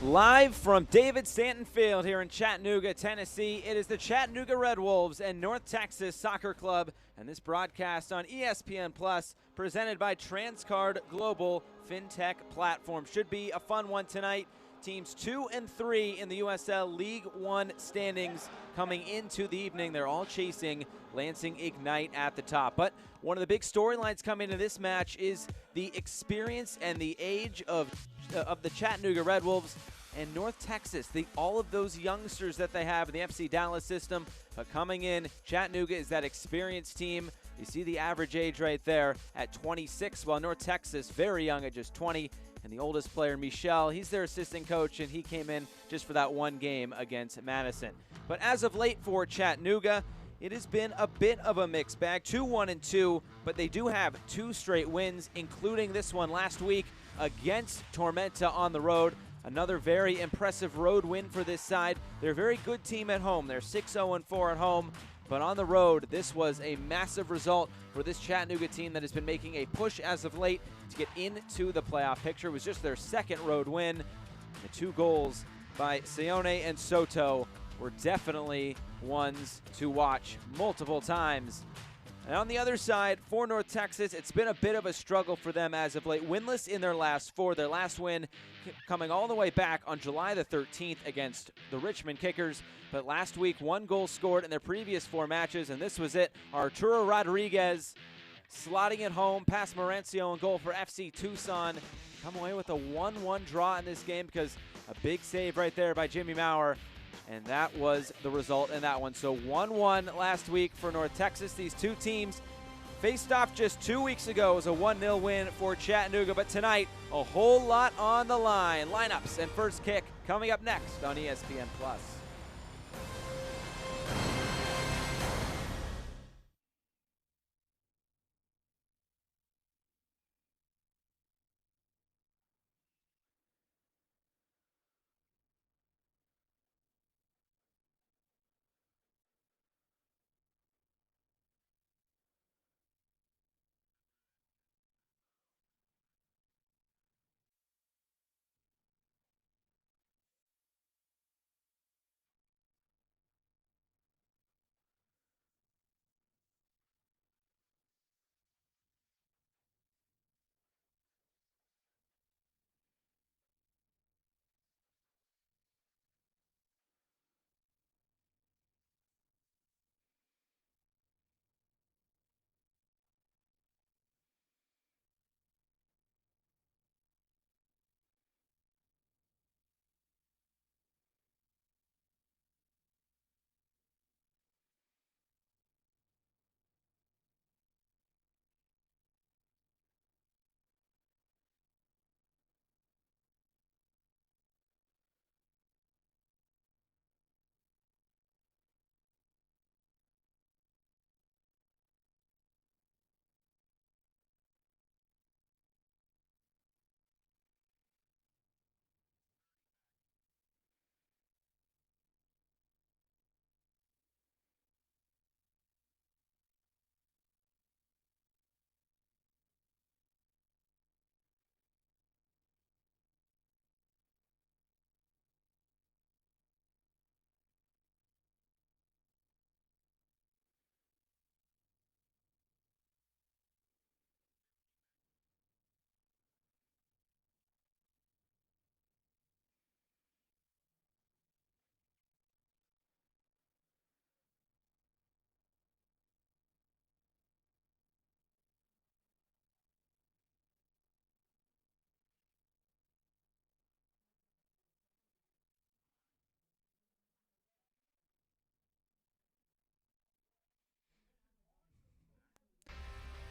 Live from David Stanton Field here in Chattanooga, Tennessee, it is the Chattanooga Red Wolves and North Texas Soccer Club, and this broadcast on ESPN Plus, presented by Transcard Global FinTech Platform. Should be a fun one tonight. Teams 2 and 3 in the USL League One standings coming into the evening. They're all chasing Lansing Ignite at the top. But one of the big storylines coming into this match is the experience and the age of the Chattanooga Red Wolves and North Texas. All of those youngsters that they have in the FC Dallas system. But coming in, Chattanooga is that experienced team. You see the average age right there at 26, while North Texas, very young at just 20. And the oldest player, Michel, he's their assistant coach, and he came in just for that one game against Madison. But as of late for Chattanooga, it has been a bit of a mixed bag. 2-1-2, but they do have 2 straight wins, including this one last week against Tormenta on the road. Another very impressive road win for this side. They're a very good team at home. They're 6-0-4 at home. But on the road, this was a massive result for this Chattanooga team that has been making a push as of late to get into the playoff picture. It was just their second road win. The 2 goals by Sione and Soto were definitely ones to watch multiple times. And on the other side, for North Texas, it's been a bit of a struggle for them as of late. Winless in their last 4. Their last win coming all the way back on July the 13th against the Richmond Kickers. But last week, 1 goal scored in their previous 4 matches, and this was it. Arturo Rodriguez slotting it home past Marancio and goal for FC Tucson. Come away with a 1-1 draw in this game because a big save right there by Jimmy Maurer. And that was the result in that one. So 1-1 last week for North Texas. These 2 teams faced off just 2 weeks ago. It was a 1-0 win for Chattanooga. But tonight, a whole lot on the line. Lineups and first kick coming up next on ESPN+.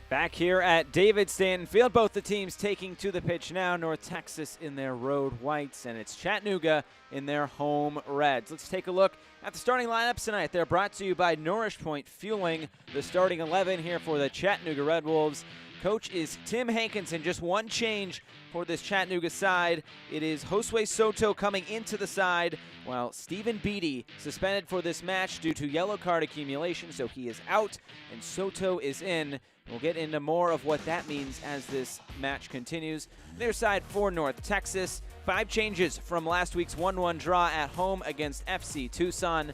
Back here at David Stanton Field, both the teams taking to the pitch now. North Texas in their road whites, and it's Chattanooga in their home reds. Let's take a look at the starting lineups tonight. They're brought to you by Nourish Point, fueling the starting 11 here for the Chattanooga Red Wolves. Coach is Tim Hankinson. Just one change for this Chattanooga side. It is Josue Soto coming into the side, while Stephen Beatty suspended for this match due to yellow card accumulation, so he is out, and Soto is in. We'll get into more of what that means as this match continues. Their side for North Texas, 5 changes from last week's 1-1 draw at home against FC Tucson.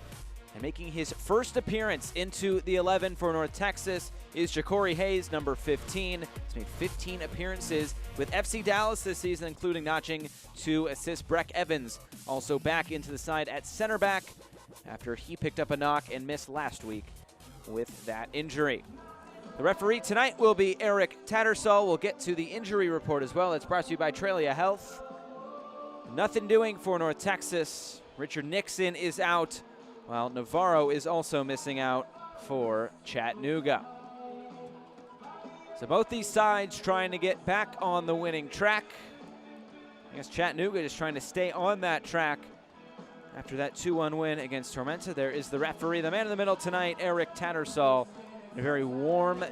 And making his first appearance into the 11 for North Texas is Ja'Cory Hayes, number 15. He's made 15 appearances with FC Dallas this season, including notching 2 assists. Breck Evans also back into the side at center back after he picked up a knock and missed last week with that injury. The referee tonight will be Eric Tattersall. We'll get to the injury report as well. It's brought to you by Trelia Health. Nothing doing for North Texas. Richard Nixon is out, while Navarro is also missing out for Chattanooga. So both these sides trying to get back on the winning track. I guess Chattanooga is trying to stay on that track after that 2-1 win against Tormenta. There is the referee, the man in the middle tonight, Eric Tattersall. A very warm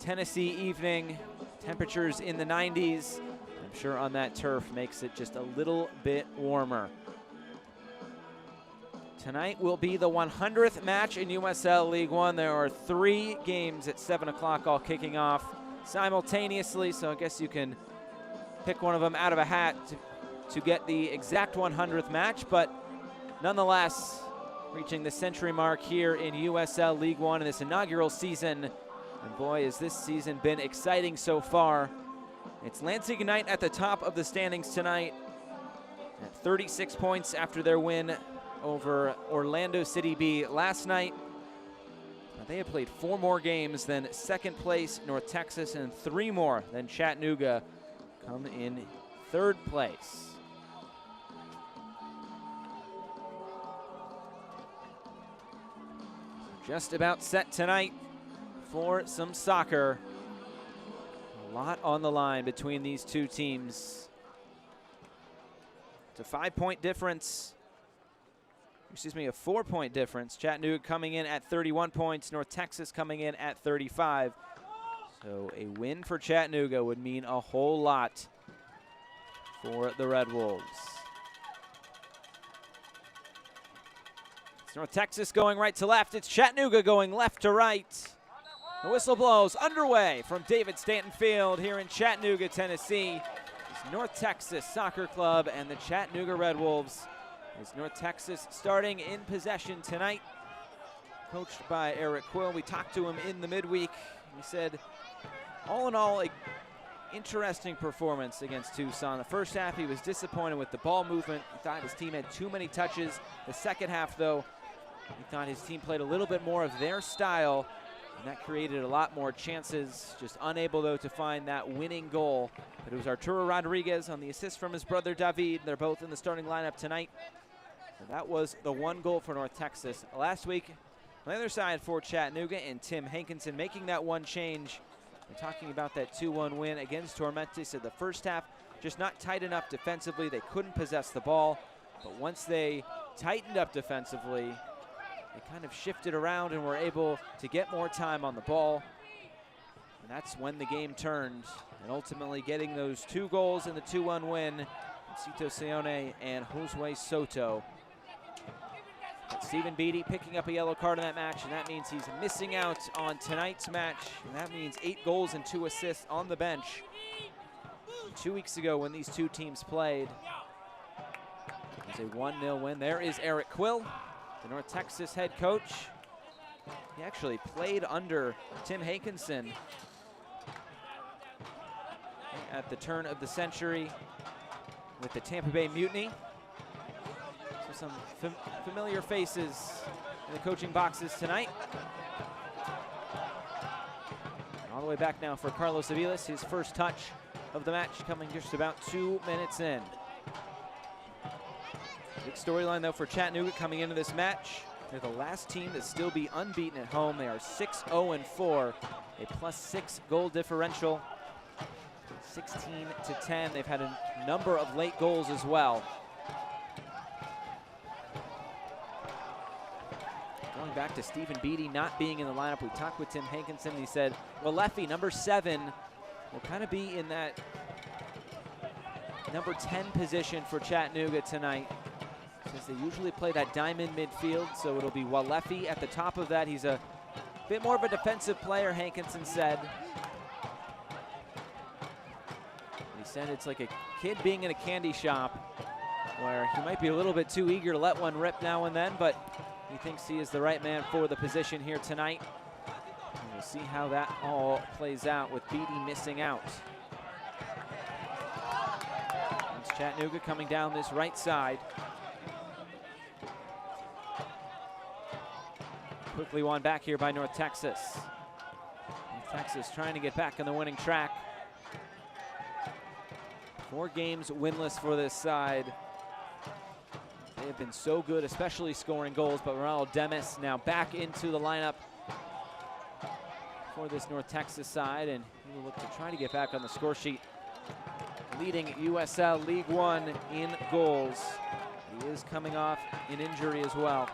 Tennessee evening, temperatures in the 90s. I'm sure on that turf makes it just a little bit warmer. Tonight will be the 100th match in USL League One. There are 3 games at 7 o'clock all kicking off simultaneously, so I guess you can pick one of them out of a hat to get the exact 100th match, but nonetheless, reaching the century mark here in USL League One in this inaugural season. And boy, has this season been exciting so far. It's Lansing United at the top of the standings tonight at 36 points after their win over Orlando City B last night. They have played 4 more games than second place North Texas and 3 more than Chattanooga come in 3rd place. Just about set tonight for some soccer. A lot on the line between these two teams. It's a 5-point difference. Excuse me, a 4-point difference. Chattanooga coming in at 31 points, North Texas coming in at 35. So a win for Chattanooga would mean a whole lot for the Red Wolves. It's North Texas going right to left. It's Chattanooga going left to right. The whistle blows underway from David Stanton Field here in Chattanooga, Tennessee. It's North Texas Soccer Club and the Chattanooga Red Wolves. It's North Texas starting in possession tonight, coached by Eric Quill. We talked to him in the midweek. He said, all in all, an interesting performance against Tucson. The first half, he was disappointed with the ball movement. He thought his team had too many touches. The second half, though, he thought his team played a little bit more of their style, and that created a lot more chances. Just unable, though, to find that winning goal. But it was Arturo Rodriguez on the assist from his brother David. They're both in the starting lineup tonight. So that was the 1 goal for North Texas. Last week, on the other side for Chattanooga, and Tim Hankinson making that 1 change. We're talking about that 2-1 win against Tormenta. He said the first half just not tight enough defensively. They couldn't possess the ball. But once they tightened up defensively, they kind of shifted around and were able to get more time on the ball. And that's when the game turned. And ultimately getting those 2 goals in the 2-1 win, Cito Sione and Josue Soto. But Stephen Beatty picking up a yellow card in that match, and that means he's missing out on tonight's match. And that means 8 goals and 2 assists on the bench. 2 weeks ago when these two teams played, it was a 1-0 win. There is Eric Quill, the North Texas head coach. He actually played under Tim Hankinson at the turn of the century with the Tampa Bay Mutiny. So some familiar faces in the coaching boxes tonight. And all the way back now for Carlos Aviles, his first touch of the match coming just about 2 minutes in. Big storyline, though, for Chattanooga coming into this match. They're the last team to still be unbeaten at home. They are 6-0-4, a +6 goal differential, 16-10. They've had a number of late goals as well. Going back to Stephen Beatty not being in the lineup, we talked with Tim Hankinson, and he said, well, Leffy, number 7, will kind of be in that number 10 position for Chattanooga tonight, since they usually play that diamond midfield. So it'll be Walefi at the top of that. He's a bit more of a defensive player, Hankinson said. He said it's like a kid being in a candy shop where he might be a little bit too eager to let one rip now and then, but he thinks he is the right man for the position here tonight. And we'll see how that all plays out with Beatty missing out. It's Chattanooga coming down this right side. Quickly won back here by North Texas. North Texas trying to get back on the winning track. 4 games winless for this side. They have been so good, especially scoring goals, but Ronaldo Demis now back into the lineup for this North Texas side, and he will look to try to get back on the score sheet. Leading USL League One in goals. He is coming off an injury as well.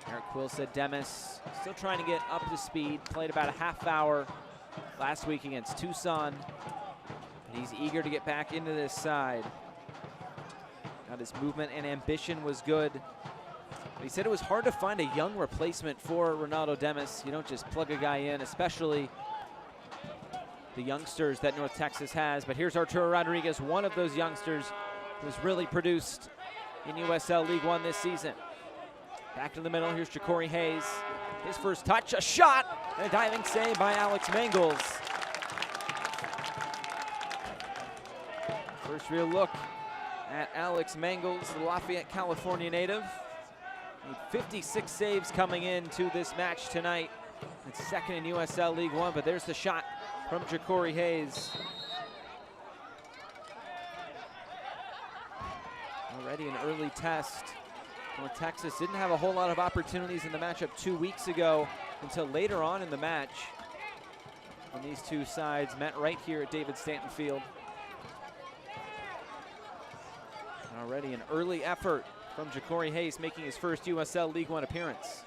Eric Quill said Demis still trying to get up to speed. Played about a half hour last week against Tucson, and he's eager to get back into this side. Now his movement and ambition was good. But he said it was hard to find a young replacement for Ronaldo Demis. You don't just plug a guy in, especially the youngsters that North Texas has. But here's Arturo Rodriguez, one of those youngsters who's really produced in USL League One this season. Back to the middle, here's Ja'Cory Hayes. His first touch, a shot, and a diving save by Alex Mangles. First real look at Alex Mangles, the Lafayette, California native. Made 56 saves coming into this match tonight. It's second in USL League One, but there's the shot from Ja'Cory Hayes. Already an early test. North Texas didn't have a whole lot of opportunities in the matchup 2 weeks ago until later on in the match when these two sides met right here at David Stanton Field. And already an early effort from Ja'Cory Hayes, making his first USL League One appearance.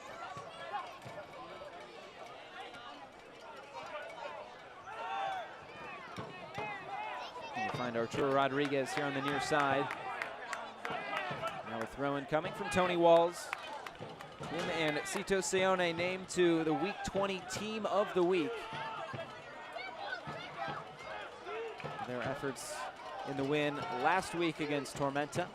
And you find Arturo Rodriguez here on the near side. Now a throw-in coming from Tony Walls. Him and Cito Seone named to the Week 20 Team of the Week. Their efforts in the win last week against Tormenta.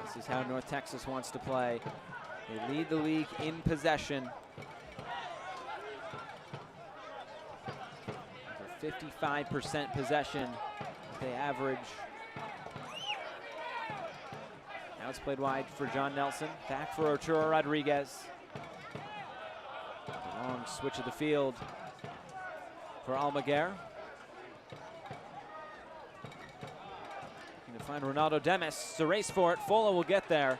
This is how North Texas wants to play. They lead the league in possession. Over 55% possession they average. Now it's played wide for John Nelson. Back for Arturo Rodriguez. A long switch of the field for Almaguer. To find Ronaldo Demis. It's a race for it. Fola will get there.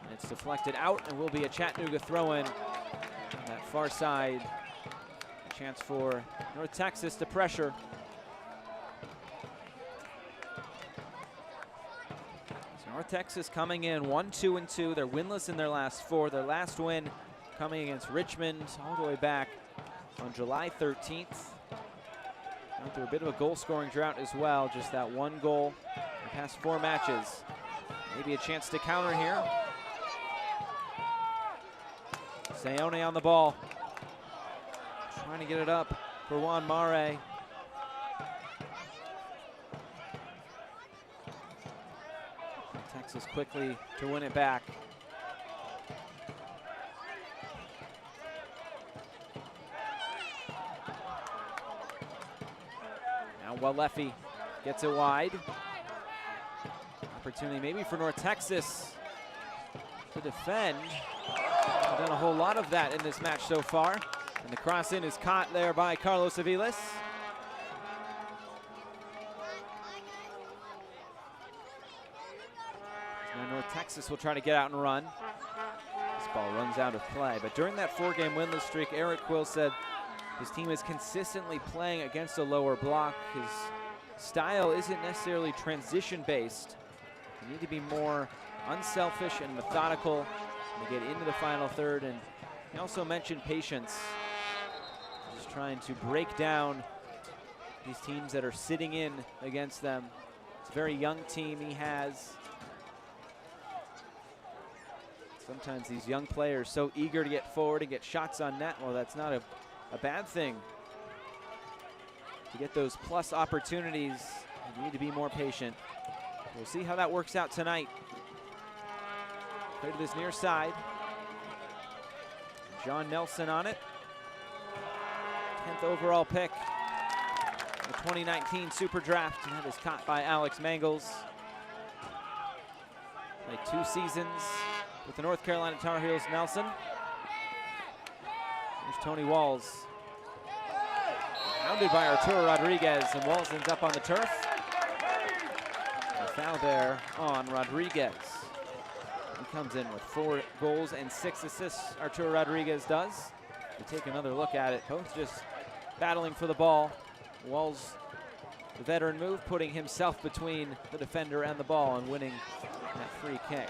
And it's deflected out and will be a Chattanooga throw-in on that far side. A chance for North Texas to pressure. So North Texas coming in 1-2-2. They're winless in their last 4. Their last win coming against Richmond all the way back on July 13th. Went through a bit of a goal-scoring drought as well. Just that one goal in the past 4 matches. Maybe a chance to counter here. Seone on the ball. Trying to get it up for Juan Mare. Texas quickly to win it back. Walefi gets it wide. Opportunity maybe for North Texas to defend. They've done a whole lot of that in this match so far. And the cross in is caught there by Carlos Aviles. Now North Texas will try to get out and run. This ball runs out of play. But during that 4-game winless streak, Eric Quill said his team is consistently playing against a lower block. His style isn't necessarily transition-based. You need to be more unselfish and methodical to get into the final third. And he also mentioned patience. trying to break down these teams that are sitting in against them. It's a very young team he has. Sometimes these young players so eager to get forward and get shots on net. Well, that's not a bad thing. To get those plus opportunities, you need to be more patient. We'll see how that works out tonight. Play to this near side. John Nelson on it. 10th overall pick. The 2019 Super Draft, and that is caught by Alex Mangels. Played 2 seasons with the North Carolina Tar Heels. Nelson. There's Tony Walls. Hounded by Arturo Rodriguez, and Walls ends up on the turf. A foul there on Rodriguez. He comes in with 4 goals and 6 assists, Arturo Rodriguez does. We take another look at it, both just battling for the ball. Walls, the veteran move, putting himself between the defender and the ball and winning that free kick.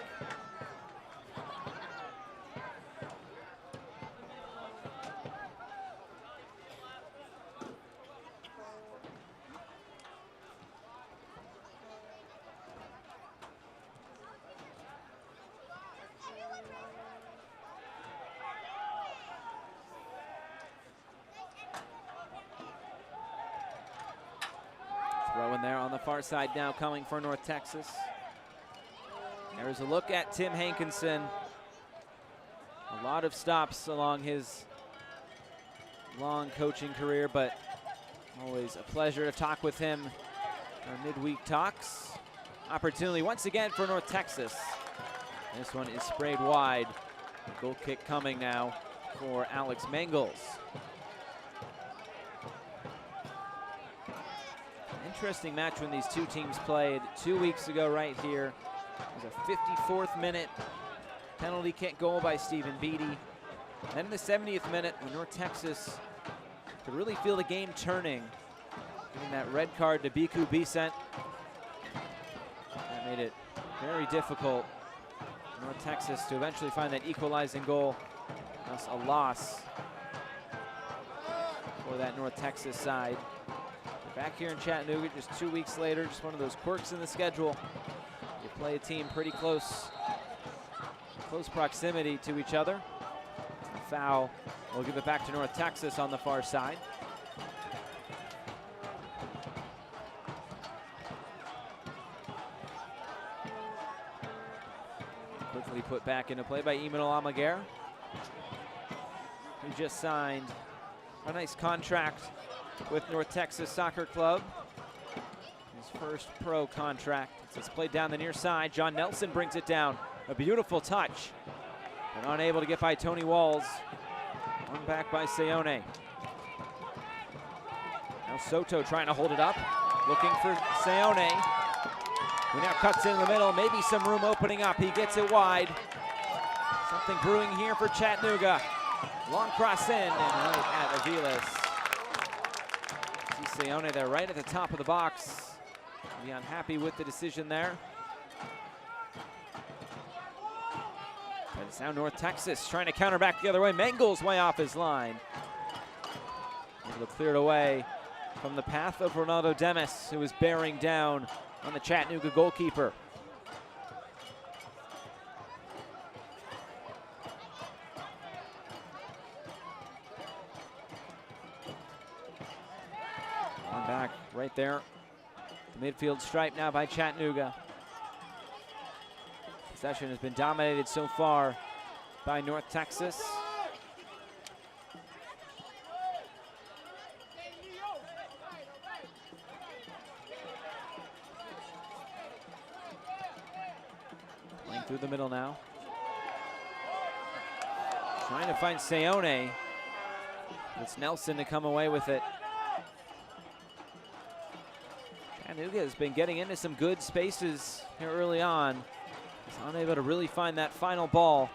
Throw in there on the far side now, coming for North Texas. There's a look at Tim Hankinson. A lot of stops along his long coaching career, but always a pleasure to talk with him. Our midweek talks. Opportunity once again for North Texas. This one is sprayed wide. Goal kick coming now for Alex Mangels. Interesting match when these two teams played 2 weeks ago right here. It was a 54th minute penalty kick goal by Stephen Beatty. Then in the 70th minute, when North Texas could really feel the game turning, giving that red card to Biku Bisent. That made it very difficult for North Texas to eventually find that equalizing goal. Thus a loss for that North Texas side. Back here in Chattanooga just 2 weeks later, just one of those quirks in the schedule. You play a team pretty close proximity to each other. A foul, we'll give it back to North Texas on the far side. Quickly put back into play by Emmanuel Almaguer, who just signed a nice contract with North Texas Soccer Club. His first pro contract. It's played down the near side. John Nelson brings it down. A beautiful touch, but unable to get by Tony Walls. One back by Seone. Now Soto trying to hold it up, looking for Seone, who now cuts in the middle. Maybe some room opening up. He gets it wide. Something brewing here for Chattanooga. Long cross in and right at Aviles. Seone there right at the top of the box. Be unhappy with the decision there. But it's now North Texas trying to counter back the other way. Mangels way off his line. Able to clear it away from the path of Ronaldo Demis, who was bearing down on the Chattanooga goalkeeper. Back right there. The midfield stripe now by Chattanooga. Possession has been dominated so far by North Texas. Playing through the middle now. Trying to find Seone. It's Nelson to come away with it. Chattanooga has been getting into some good spaces here early on. He's unable to really find that final ball.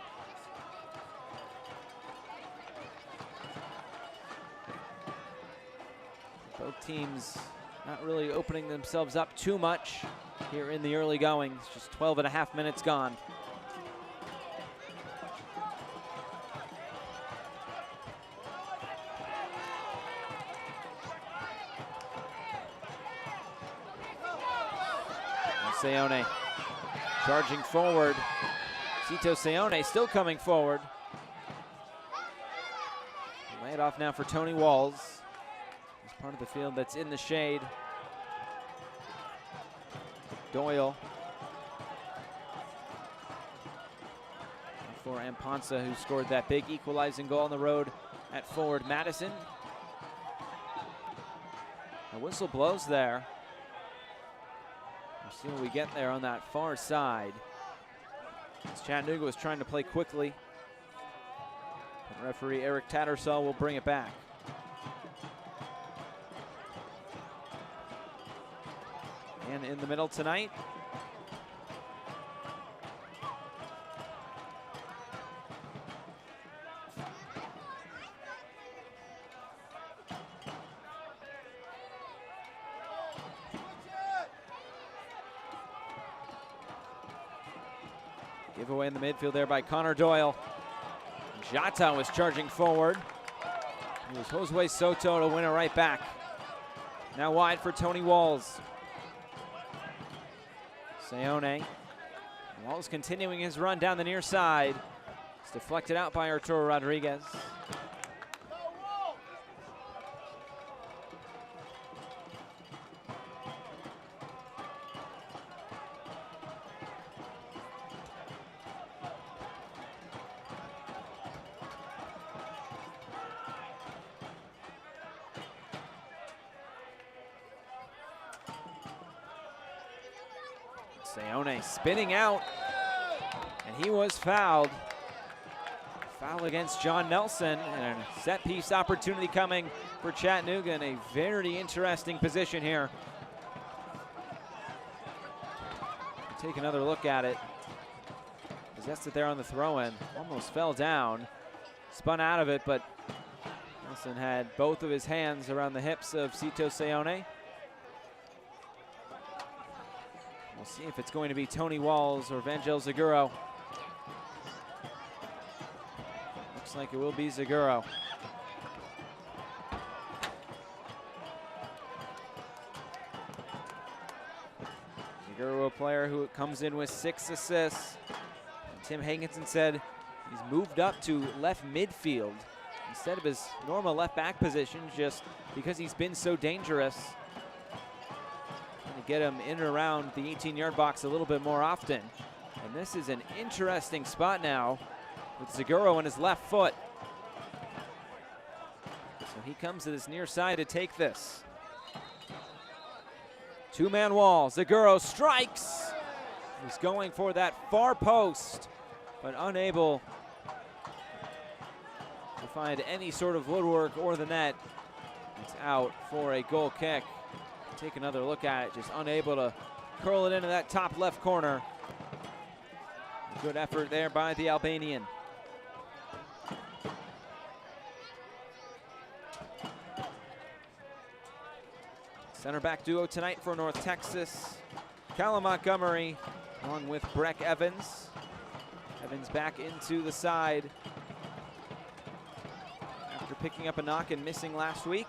Both teams not really opening themselves up too much here in the early goings. Just 12.5 minutes gone. Seone charging forward. Cito Seone still coming forward. Lay it off now for Tony Walls. He's part of the field that's in the shade. Doyle. For Amponsa, who scored that big equalizing goal on the road at forward. Madison. The whistle blows there. We'll see what we get there on that far side. As Chattanooga was trying to play quickly. But referee Eric Tattersall will bring it back. And in the middle tonight, giveaway in the midfield there by Connor Doyle. Jata was charging forward. It was Josue Soto to win it right back. Now wide for Tony Walls. Seone. Walls continuing his run down the near side. It's deflected out by Arturo Rodriguez. Seone spinning out, and he was fouled. Foul against John Nelson, and a set piece opportunity coming for Chattanooga in a very interesting position here. Take another look at it. Possessed it there on the throw-in, almost fell down, spun out of it, but Nelson had both of his hands around the hips of Cito Seone. We'll see if it's going to be Tony Walls or Vangel Zaguro. Looks like it will be Zaguro. Zaguro, a player who comes in with 6 assists. Tim Hankinson said he's moved up to left midfield instead of his normal left back position just because he's been so dangerous. Get him in and around the 18-yard box a little bit more often. And this is an interesting spot now with Zaguro on his left foot. So he comes to this near side to take this. Two-man wall, Zaguro strikes. He's going for that far post, but unable to find any sort of woodwork or the net. It's out for a goal kick. Take another look at it, just unable to curl it into that top left corner. Good effort there by the Albanian. Center back duo tonight for North Texas. Callum Montgomery along with Breck Evans. Evans back into the side after picking up a knock and missing last week.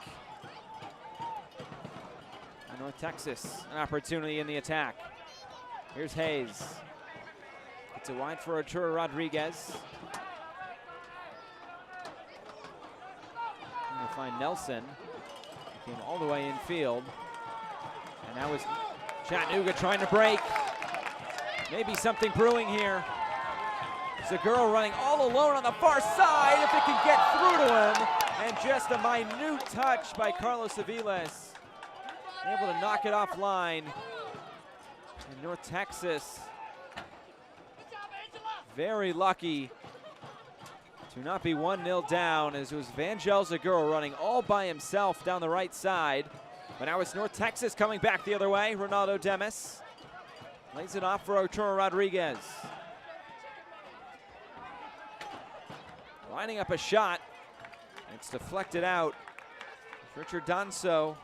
North Texas, an opportunity in the attack. Here's Hayes. It's a wide for Arturo Rodriguez. And we'll find Nelson. He came all the way in field. And now is Chattanooga trying to break. Maybe something brewing here. Zaguro running all alone on the far side if it can get through to him. And just a minute touch by Carlos Aviles. Able to knock it offline. And North Texas very lucky to not be 1-0 down, as it was Vangel Zaguro running all by himself down the right side. But now it's North Texas coming back the other way. Ronaldo Demis lays it off for Arturo Rodriguez. Lining up a shot. It's deflected out. Richard Danso,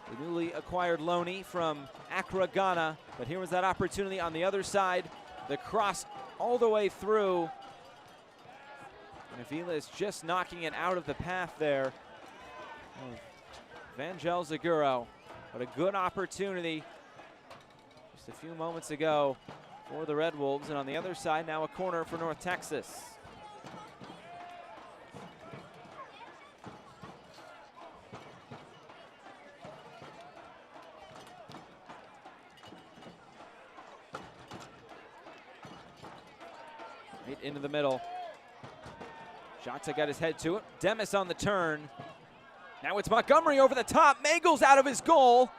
the newly acquired loanee from Accra, Ghana. But here was that opportunity on the other side. The cross all the way through. And Avila is just knocking it out of the path there. Vangel Zaguro. But a good opportunity a few moments ago for the Red Wolves, and on the other side now a corner for North Texas. Right into the middle. Jota got his head to it. Demis on the turn. Now it's Montgomery over the top. Mangles out of his goal.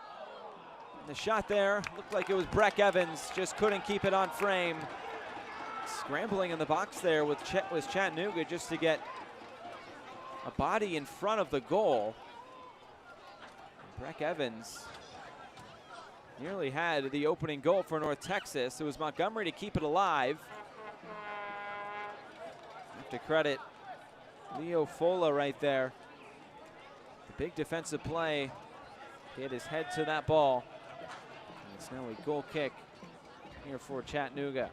And the shot there looked like it was Breck Evans. Just couldn't keep it on frame. Scrambling in the box there was Chattanooga just to get a body in front of the goal. Breck Evans nearly had the opening goal for North Texas. It was Montgomery to keep it alive. Have to credit Leo Fola right there. The big defensive play. Hit his head to that ball. And it's now a goal kick here for Chattanooga.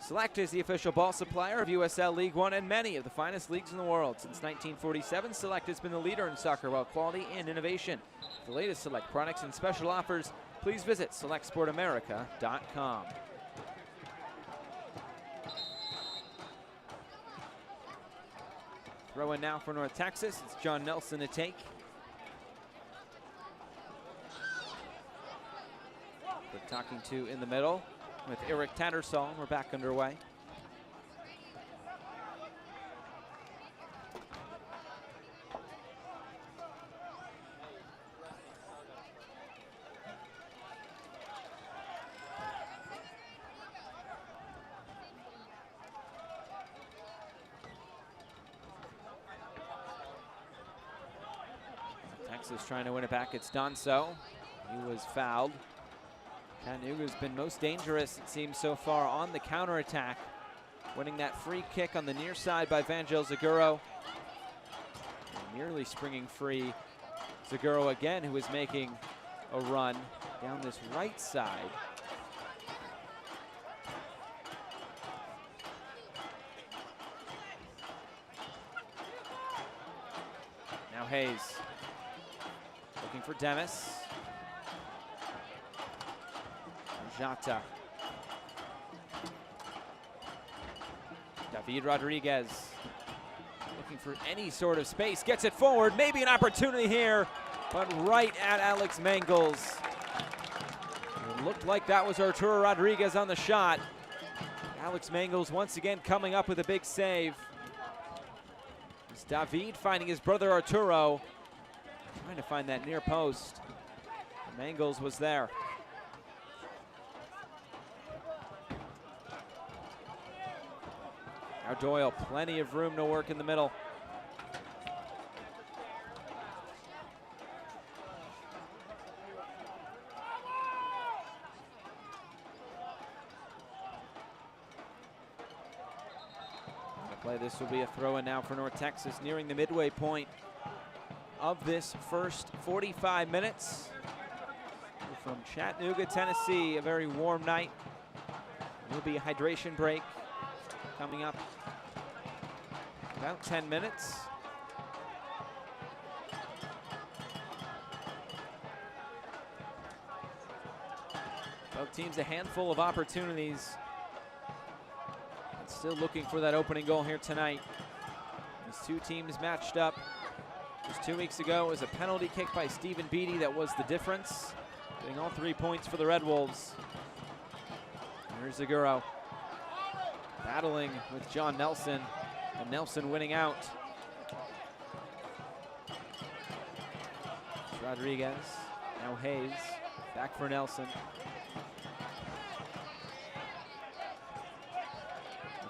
Select is the official ball supplier of USL League One and many of the finest leagues in the world. Since 1947, Select has been the leader in soccer ball quality and innovation. For the latest Select products and special offers, please visit selectsportamerica.com. Throw in now for North Texas. It's John Nelson to take. We're talking to in the middle with Eric Tattersall. We're back underway. Texas trying to win it back. It's Donso. He was fouled. Chattanooga's been most dangerous, it seems, so far on the counterattack. Winning that free kick on the near side by Vangel Zaguro. Nearly springing free. Zaguro again, who is making a run down this right side. Now Hayes. Looking for Demis. Jota. David Rodriguez looking for any sort of space. Gets it forward. Maybe an opportunity here, but right at Alex Mangles. It looked like that was Arturo Rodriguez on the shot. Alex Mangles once again coming up with a big save. It's David finding his brother Arturo. Trying to find that near post. Mangles was there. Now Doyle, plenty of room to work in the middle. This will be a throw-in now for North Texas, nearing the midway point of this first 45 minutes. From Chattanooga, Tennessee, a very warm night. There will be a hydration break coming up about 10 minutes. Both teams a handful of opportunities. Still looking for that opening goal here tonight. These two teams matched up just 2 weeks ago. It was a penalty kick by Stephen Beatty that was the difference, getting all 3 points for the Red Wolves. Here's Zaguro battling with John Nelson, and Nelson winning out. Rodriguez, now Hayes, back for Nelson.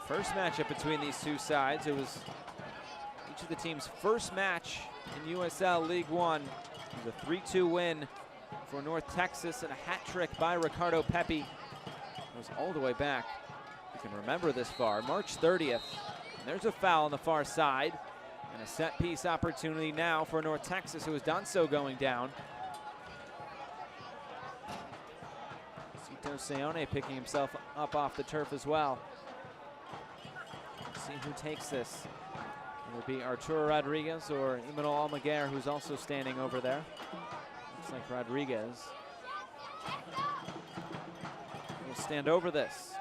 First matchup between these two sides. It was each of the teams' first match in USL League One. It was a 3-2 win for North Texas and a hat trick by Ricardo Pepi. It was all the way back, you can remember this far, March 30th. And there's a foul on the far side and a set piece opportunity now for North Texas, who is Donso going down. Cito Seone picking himself up off the turf as well. See who takes this. It will be Arturo Rodriguez or Imanol Almaguer, who's also standing over there. Looks like Rodriguez. will stand over this.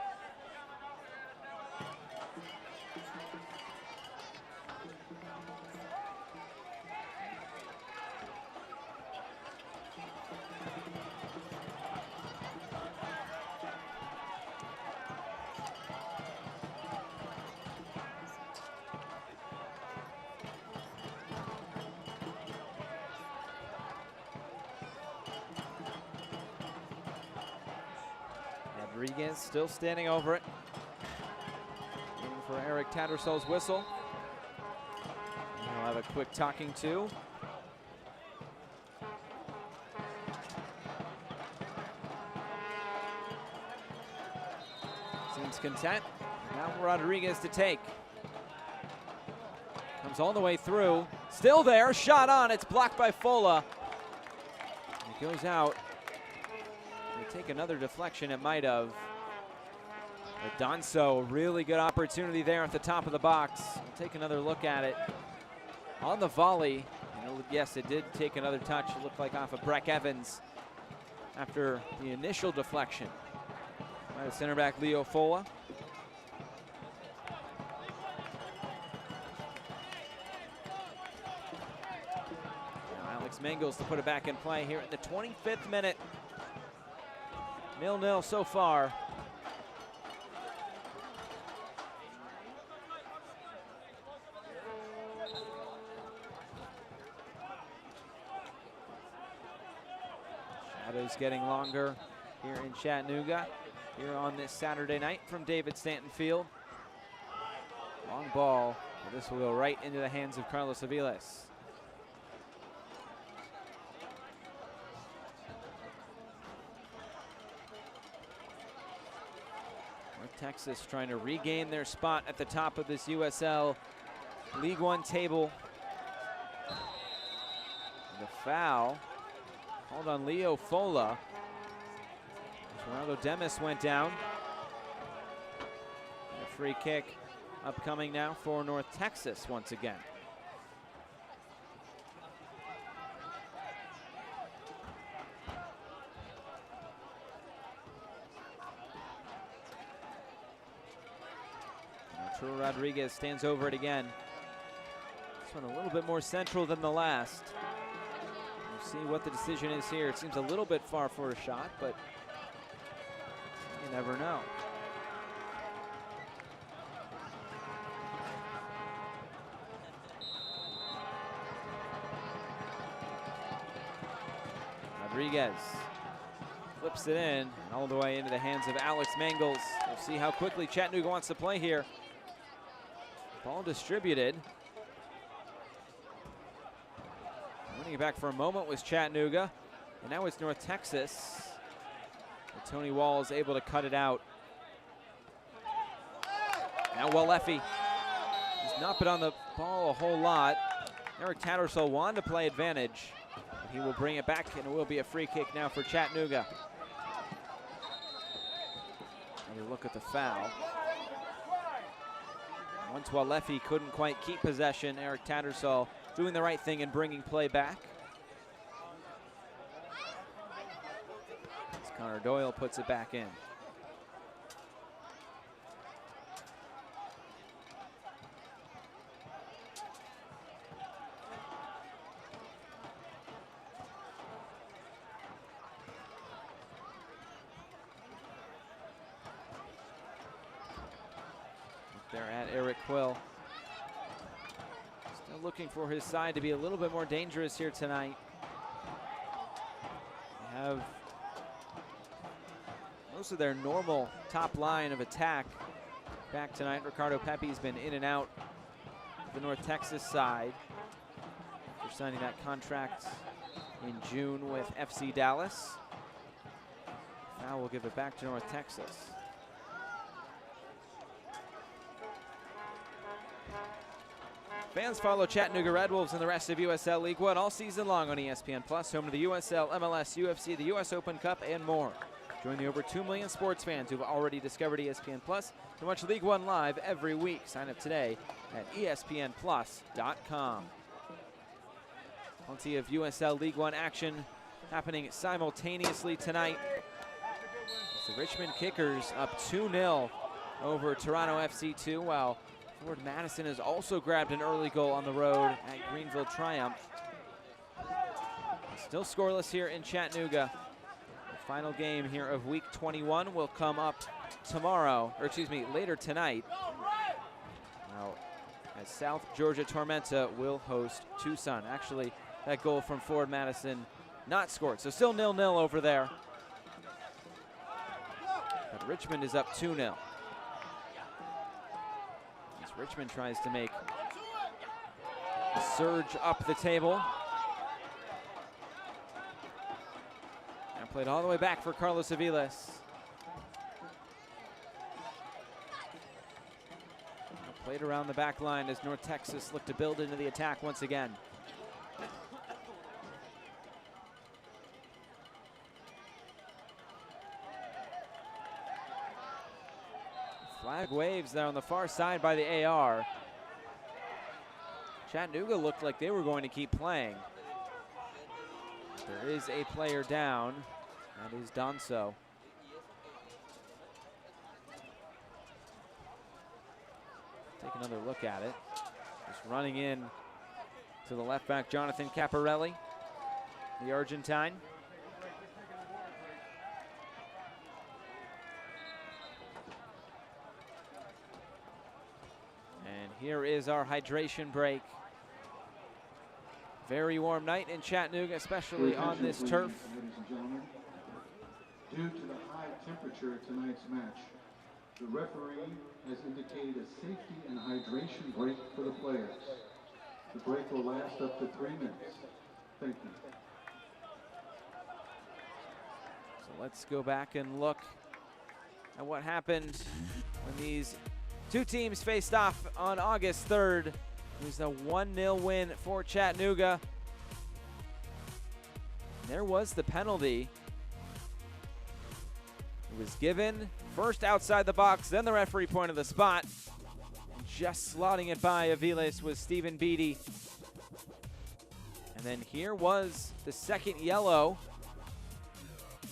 Rodriguez still standing over it. Waiting for Eric Tattersoll's whistle. He'll have a quick talking to. Seems content. Now Rodriguez to take. Comes all the way through. Still there, shot on, it's blocked by Fola. It goes out. Take another deflection, it might have. But Donso, really good opportunity there at the top of the box. We'll take another look at it. On the volley, yes, it did take another touch. It looked like off of Breck Evans after the initial deflection by the center back Leo Fola. Now Alex Mangels to put it back in play here in the 25th minute. 0-0 so far. Shadows getting longer here in Chattanooga, here on this Saturday night from David Stanton Field. Long ball, but this will go right into the hands of Carlos Aviles. Texas trying to regain their spot at the top of this USL League One table. The foul called on Leo Fola. Gerardo Demis went down. And a free kick upcoming now for North Texas once again. Rodriguez stands over it again. This one a little bit more central than the last. We'll see what the decision is here. It seems a little bit far for a shot, but you never know. Rodriguez flips it in all the way into the hands of Alex Mangels. We'll see how quickly Chattanooga wants to play here. Ball distributed. Winning it back for a moment was Chattanooga, and now it's North Texas. And Tony Wall is able to cut it out. Now Walefi has not been on the ball a whole lot. Eric Tattersoll wanted to play advantage. He will bring it back, and it will be a free kick now for Chattanooga. Another look at the foul. Once Walefi couldn't quite keep possession, Eric Tattersoll doing the right thing and bringing play back. As Connor Doyle puts it back in. They're at Eric Quill. Still looking for his side to be a little bit more dangerous here tonight. They have most of their normal top line of attack back tonight. Ricardo Pepe's been in and out of the North Texas side. They're signing that contract in June with FC Dallas. Now we'll give it back to North Texas. Fans follow Chattanooga Red Wolves and the rest of USL League One all season long on ESPN+, home to the USL, MLS, UFC, the US Open Cup, and more. Join the over 2 million sports fans who've already discovered ESPN+ to watch League One live every week. Sign up today at ESPNplus.com. Plenty of USL League One action happening simultaneously tonight. The Richmond Kickers up 2-0 over Toronto FC2, while Ford Madison has also grabbed an early goal on the road at Greenville Triumph. Still scoreless here in Chattanooga. The final game here of week 21 will come up tomorrow, or excuse me, later tonight. Now, as South Georgia Tormenta will host Tucson. Actually, that goal from Ford Madison not scored, so still 0-0 over there. But Richmond is up 2-0. As Richmond tries to make a surge up the table. Now played all the way back for Carlos Aviles. Played around the back line as North Texas looked to build into the attack once again. Flag waves there on the far side by the AR. Chattanooga looked like they were going to keep playing. There is a player down. That is Donso. Take another look at it. Just running in to the left back, Jonathan Caparelli, the Argentine. And here is our hydration break. Very warm night in Chattanooga, especially on this turf. Ladies and gentlemen, due to the high temperature of tonight's match, the referee has indicated a safety and hydration break for the players. The break will last up to 3 minutes. Thank you. So let's go back and look at what happened when these two teams faced off on August 3rd. It was a 1-0 win for Chattanooga. And there was the penalty. It was given first outside the box, then the referee pointed the spot. Just slotting it by Aviles was Stephen Beatty. And then here was the second yellow.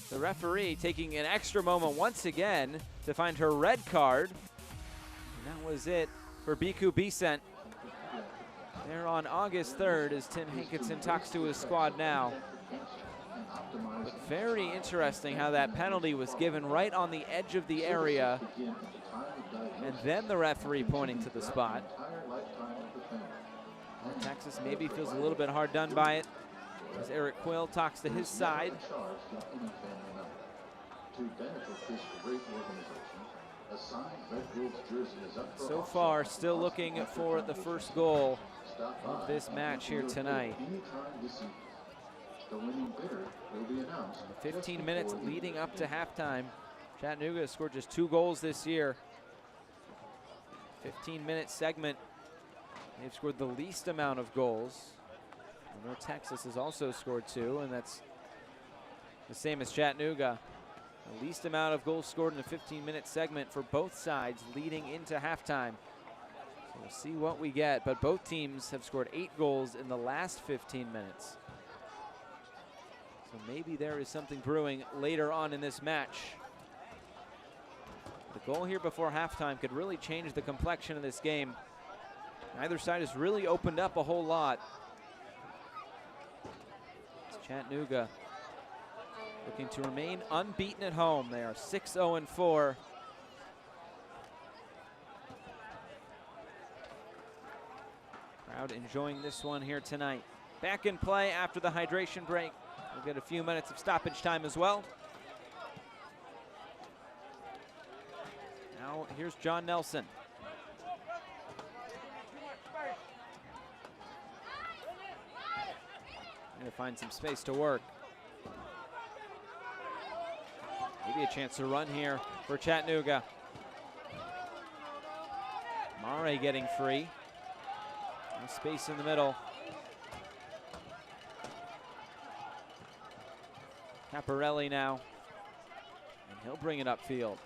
The referee taking an extra moment once again to find her red card. And that was it for Biku Bisent. There on August 3rd as Tim Hankinson talks to his squad now. But very interesting how that penalty was given right on the edge of the area, and then the referee pointing to the spot. North Texas maybe feels a little bit hard done by it as Eric Quill talks to his side. So far, still looking for the first goal of this match here tonight. The winning bidder will be announced. 15 minutes leading up to halftime. Chattanooga has scored just 2 goals this year. 15-minute segment. They've scored the least amount of goals. North Texas has also scored 2, and that's the same as Chattanooga. The least amount of goals scored in a 15-minute segment for both sides leading into halftime. So we'll see what we get, but both teams have scored 8 goals in the last 15 minutes. So maybe there is something brewing later on in this match. The goal here before halftime could really change the complexion of this game. Neither side has really opened up a whole lot. It's Chattanooga looking to remain unbeaten at home. They are 6-0-4. Crowd enjoying this one here tonight. Back in play after the hydration break. We'll get a few minutes of stoppage time as well. Now here's John Nelson. Trying to find some space to work. Maybe a chance to run here for Chattanooga. Mare getting free. No space in the middle. Caparelli now, and he'll bring it upfield.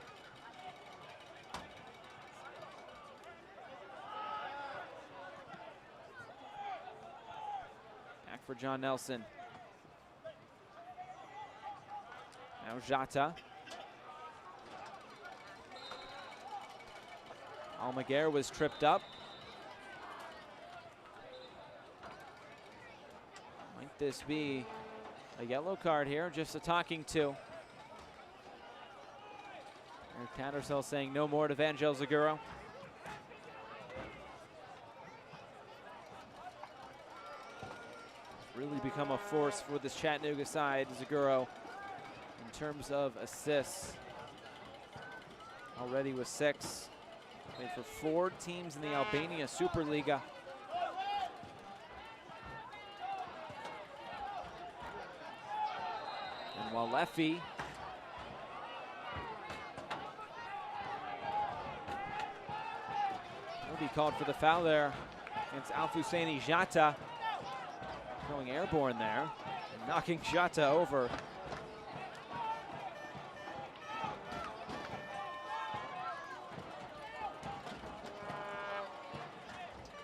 Back for John Nelson. Now Jata. Almaguer was tripped up. Might this be a yellow card here? Just a talking to. Eric Tattersall saying no more to Vangel Zaguro. Really become a force for this Chattanooga side, Zaguro, in terms of assists. Already with 6. Played for 4 teams in the Albania Superliga. And while Leffy will be called for the foul there against Alfousseni Jata. Going airborne there, and knocking Jata over.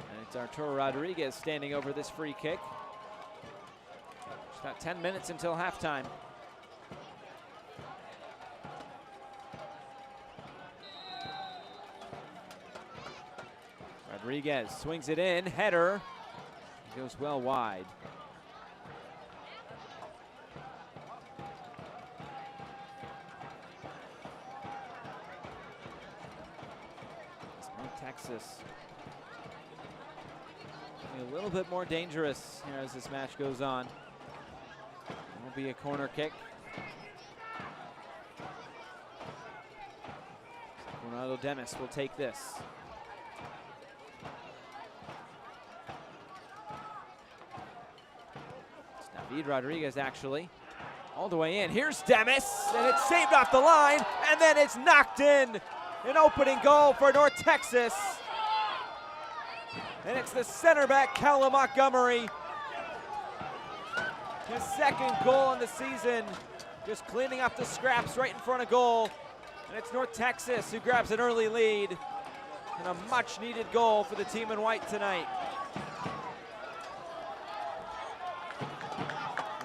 And it's Arturo Rodriguez standing over this free kick. Just about 10 minutes until halftime. Rodriguez swings it in, header. Goes well wide. Texas a little bit more dangerous here as this match goes on. It will be a corner kick. Ronaldo Demis will take this. It's David Rodriguez actually. All the way in. Here's Demis, and it's saved off the line, and then it's knocked in. An opening goal for North Texas. And it's the center back, Callum Montgomery. His 2nd goal on the season. Just cleaning up the scraps right in front of goal. And it's North Texas who grabs an early lead. And a much needed goal for the team in white tonight.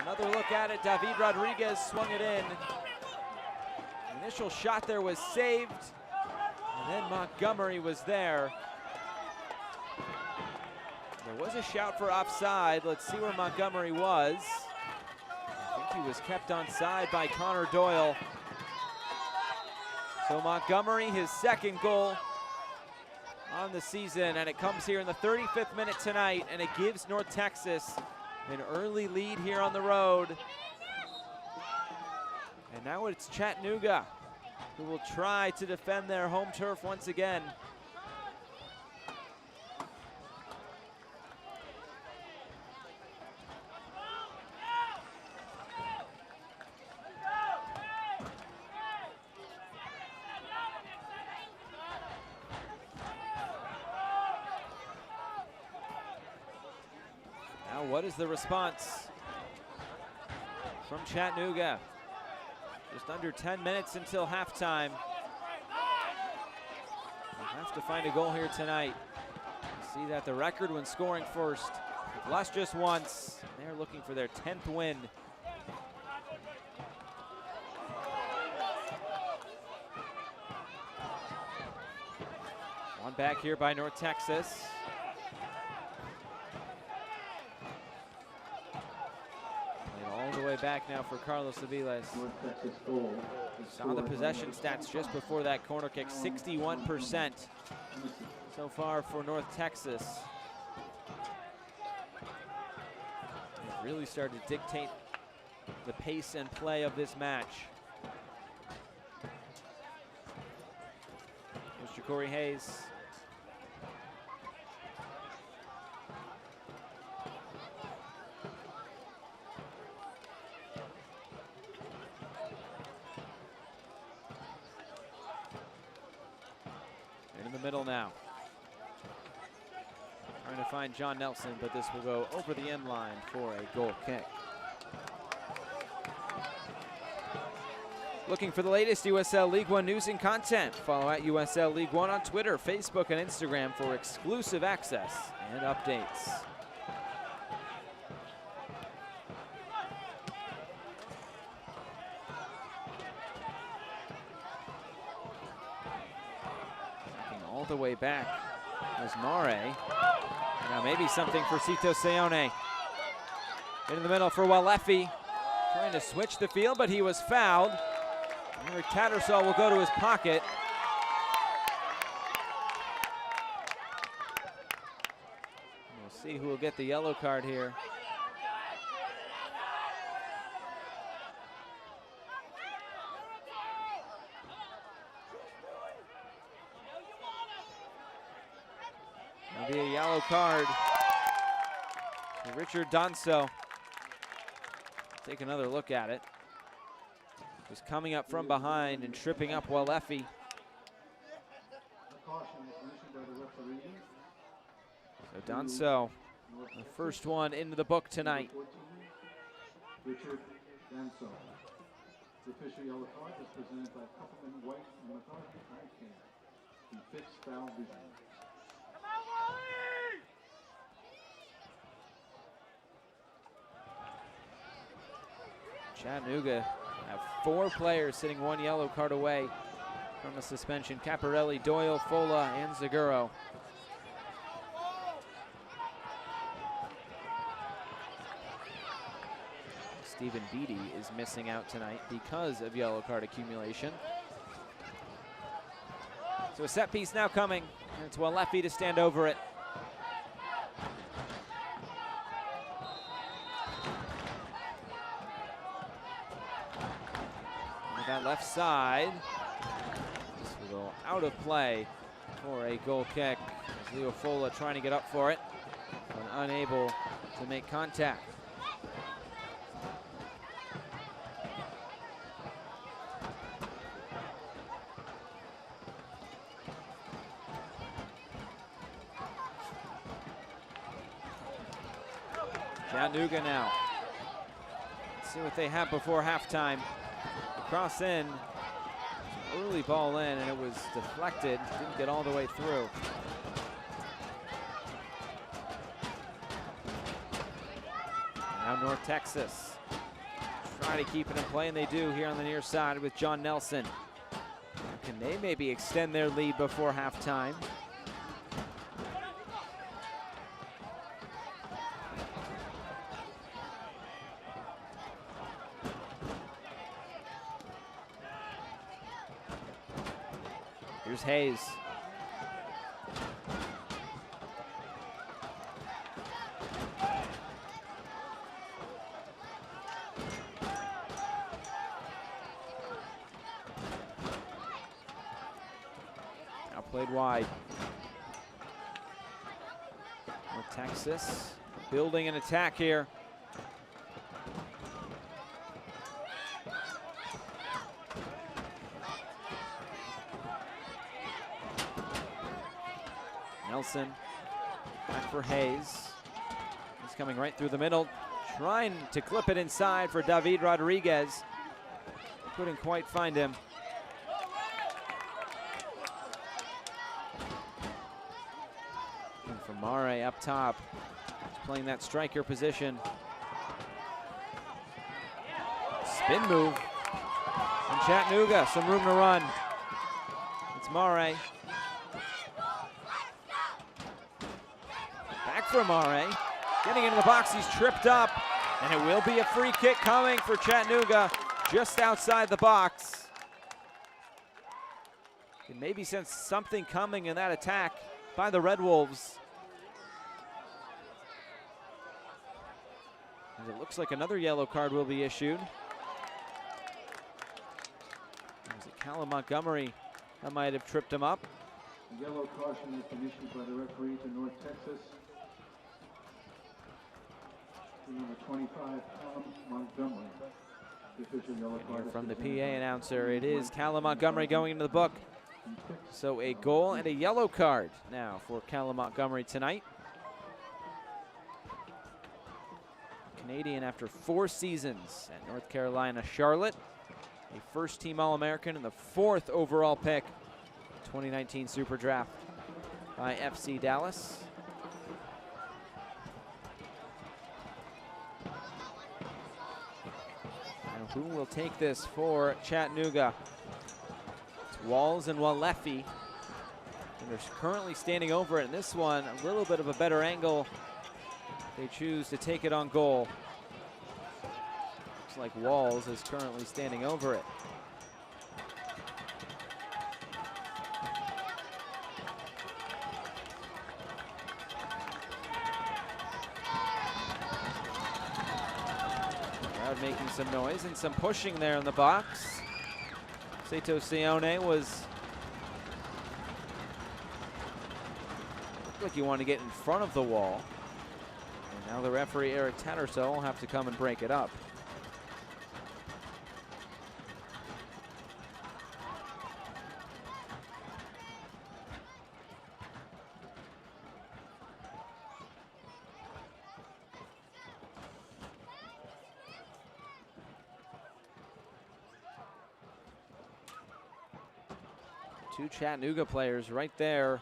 Another look at it, David Rodriguez swung it in. The initial shot there was saved. And then Montgomery was there. There was a shout for offside. Let's see where Montgomery was. I think he was kept onside by Connor Doyle. So Montgomery, his 2nd goal on the season, and it comes here in the 35th minute tonight, and it gives North Texas an early lead here on the road. And now it's Chattanooga who will try to defend their home turf once again. Now what is the response from Chattanooga? Just under 10 minutes until halftime. They'll have to find a goal here tonight. You see that the record when scoring first. They've lost just once. They're looking for their 10th win. One back here by North Texas. Way back now for Carlos Aviles. Saw the possession stats just before that corner kick, 61% so far for North Texas. They've really started to dictate the pace and play of this match. Here's Ja'Cory Hayes. Middle now. Trying to find John Nelson, but this will go over the end line for a goal kick. Looking for the latest USL League One news and content? Follow at USL League One on Twitter, Facebook, and Instagram for exclusive access and updates. all the way back was Mare. Now maybe something for Cito Seone. In the middle for Walefi, trying to switch the field, but he was fouled. Eric Tattersall will go to his pocket. We'll see who will get the yellow card here. There'll be a yellow card for Richard Donso. Take another look at it. Was coming up from behind and tripping up Walefi. So Donso, the first one into the book tonight. Richard Donso. The official yellow card is presented by Kupperman, White, and McCarthy. He fits foul vision. Chattanooga have 4 players sitting 1 yellow card away from a suspension. Caparelli, Doyle, Fola, and Zaguro. Stephen Beatty is missing out tonight because of yellow card accumulation. So a set piece now coming, and it's Walefi to stand over it. That left side, this will go out of play for a goal kick. As Leo Fola trying to get up for it, but unable to make contact. Chattanooga now. Let's see what they have before halftime. Cross in, early ball in, and it was deflected, didn't get all the way through. Now North Texas try to keep it in play, and they do here on the near side with John Nelson. Can they maybe extend their lead before halftime? Here's Hayes. Now played wide. North Texas building an attack here. Nelson, back for Hayes. He's coming right through the middle, trying to clip it inside for David Rodriguez. Couldn't quite find him. And for Mare up top, he's playing that striker position. Spin move. And Chattanooga, some room to run. It's Mare. For Mare, getting into the box, he's tripped up, and it will be a free kick coming for Chattanooga just outside the box. You can maybe sense something coming in that attack by the Red Wolves. And it looks like another yellow card will be issued. Was it Callum Montgomery that might have tripped him up? A yellow caution has been issued by the referee to North Texas. Number 25, Callum Montgomery. The official yellow card from the PA announcer, it is Callum Montgomery going into the book. So a goal and a yellow card now for Callum Montgomery tonight. Canadian after 4 seasons at North Carolina Charlotte. A first-team All-American and the 4th overall pick, 2019 Super Draft by FC Dallas. Who will take this for Chattanooga? It's Walls and Walefi And they're currently standing over it. And this one, a little bit of a better angle. They choose to take it on goal. Looks like Walls is currently standing over it. Crowd making some noise and some pushing there in the box. Sato Sione was looked like he wanted to get in front of the wall. And now the referee, Eric Tattersall, will have to come and break it up. Two Chattanooga players right there.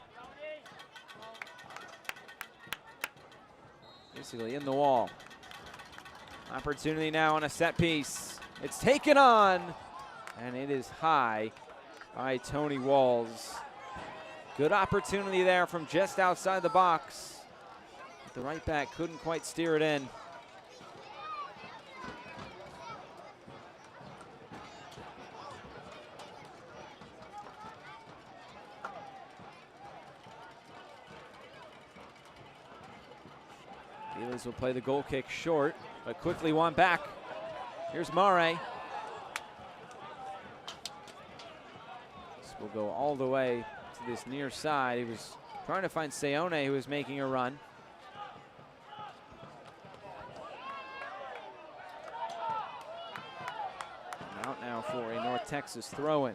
Basically in the wall. Opportunity now on a set piece. It's taken on, and it is high by Tony Walls. Good opportunity there from just outside the box. But the right back couldn't quite steer it in. Will play the goal kick short, but quickly won back. Here's Mare. This will go all the way to this near side. He was trying to find Sione, who was making a run. And out now for a North Texas throw-in.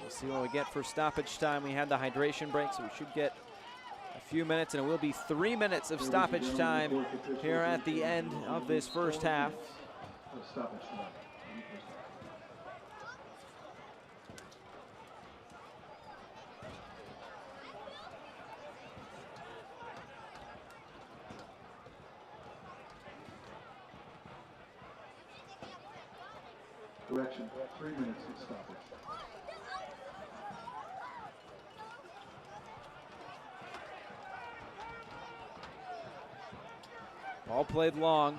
We'll see what we get for stoppage time. We had the hydration break, so we should get a few minutes, and it will be 3 minutes of stoppage time here at the end of this first half. Correction, 3 minutes of stoppage. Ball played long.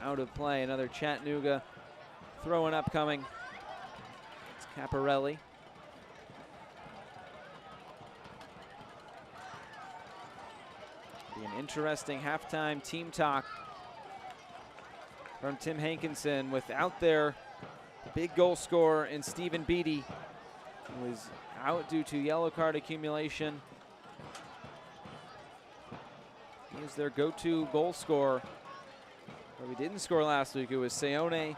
Out of play, another Chattanooga throwing upcoming. It's Caparelli. Be an interesting halftime team talk from Tim Hankinson without their big goal scorer in Stephen Beatty, who was out due to yellow card accumulation. He is their go-to goal scorer. But we didn't score last week. It was Sione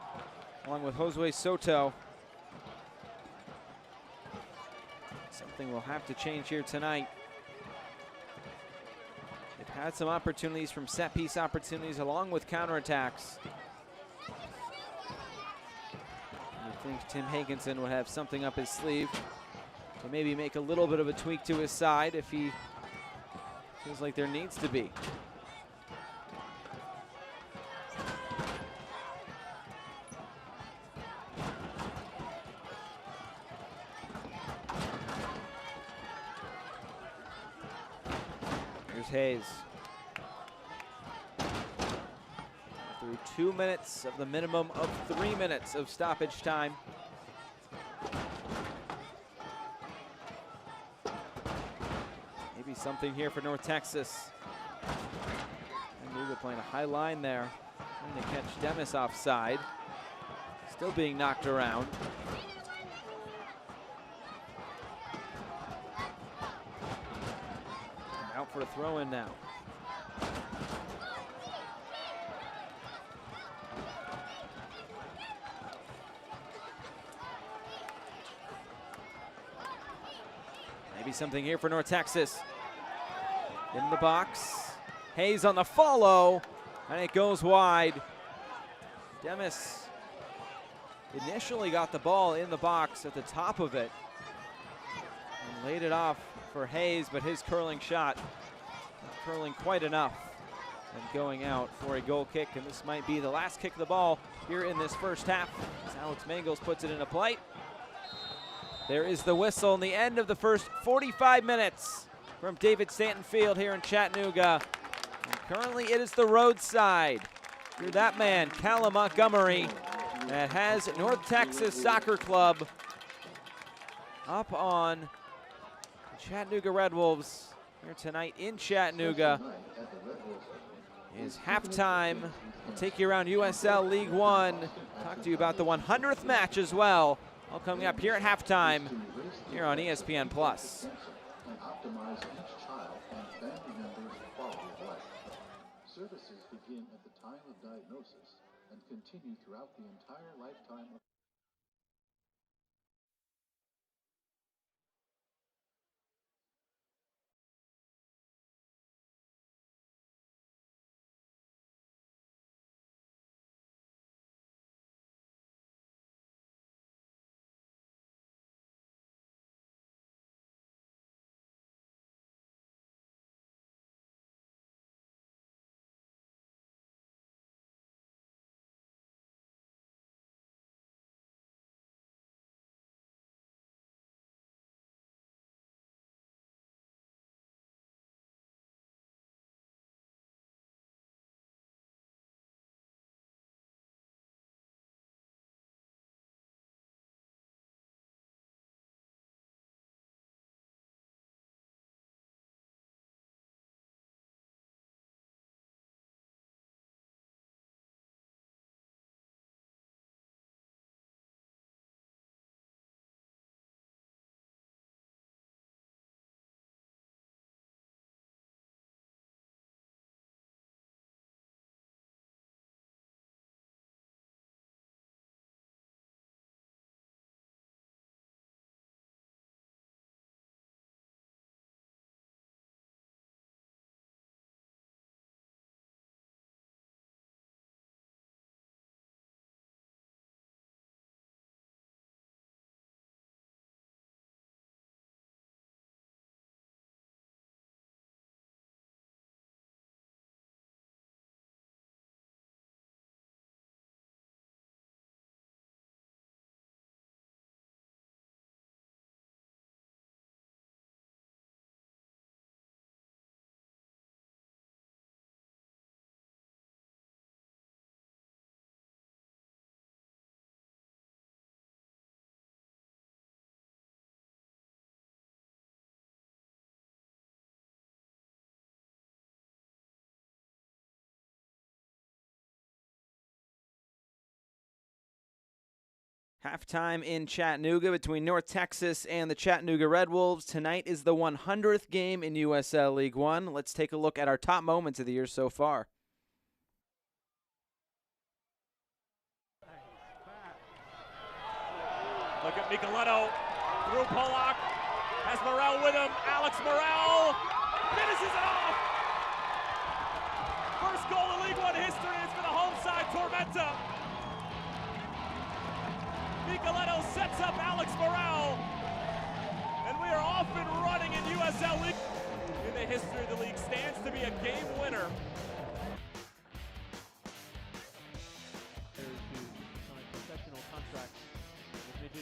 along with Josue Soto. Something will have to change here tonight. They've had some opportunities from set-piece opportunities along with counterattacks. I think Tim Hankinson would have something up his sleeve to maybe make a little bit of a tweak to his side if he feels like there needs to be. Here's Hayes. Through 2 minutes of the minimum of 3 minutes of stoppage time. Maybe something here for North Texas. And they're playing a high line there. Trying to catch Demis offside. Still being knocked around. Out for a throw-in now. Maybe something here for North Texas. In the box. Hayes on the follow, and it goes wide. Demis initially got the ball in the box at the top of it and laid it off for Hayes, but his curling shot not curling quite enough and going out for a goal kick, and this might be the last kick of the ball here in this first half as Alex Mangles puts it into play. There is the whistle in the end of the first 45 minutes from David Stanton Field here in Chattanooga. And currently it is the roadside. You're that man, Callum Montgomery, that has North Texas Soccer Club up on the Chattanooga Red Wolves here tonight in Chattanooga. It is halftime. We'll take you around USL League One. Talk to you about the 100th match as well. All coming up here at halftime here on ESPN Plus. And optimize each child and family member's quality of life. Services begin at the time of diagnosis and continue throughout the entire lifetime of Halftime in Chattanooga between North Texas and the Chattanooga Red Wolves. Tonight is the 100th game in USL League One. Let's take a look at our top moments of the year so far. Look at Micheletto through Pollock. Has Morel with him. Alex Morel finishes it off. First goal in League One history is for the home side, Tormenta. Micheletto sets up Alex Morel, and we are off and running in USL League. In the history of the league, stands to be a game winner. Professional contracts.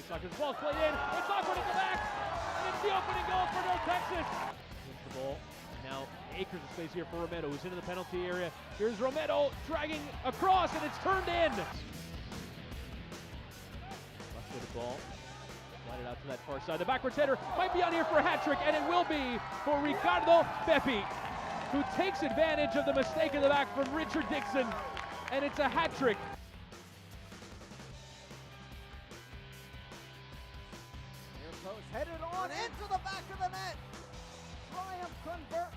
Soccer's ball's played in. It's awkward at the back, and it's the opening goal for North Texas. Wins the ball. Now acres of space here for Romero, who's into the penalty area. Here's Romero dragging across, and it's turned in. The ball, slide it out to that far side. The backwards header might be on here for a hat trick, and it will be for Ricardo Pepi, who takes advantage of the mistake in the back from Richard Dixon, and it's a hat trick. Near post headed on into the back of the net. Triumph convert.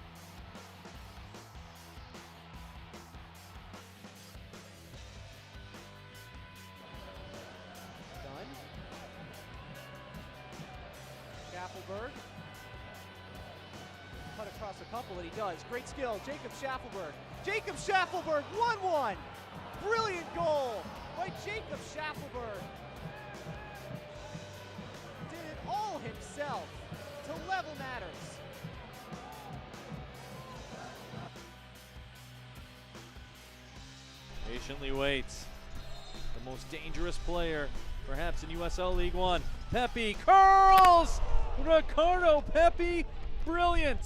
Schaffelberg. Cut across a couple, and he does. Great skill, Jacob Schaffelberg. Jacob Schaffelberg, 1-1. Brilliant goal by Jacob Schaffelberg. yourself to level matters. Patiently waits. The most dangerous player, perhaps in USL League One. Pepe curls! Ricardo Pepe, brilliant!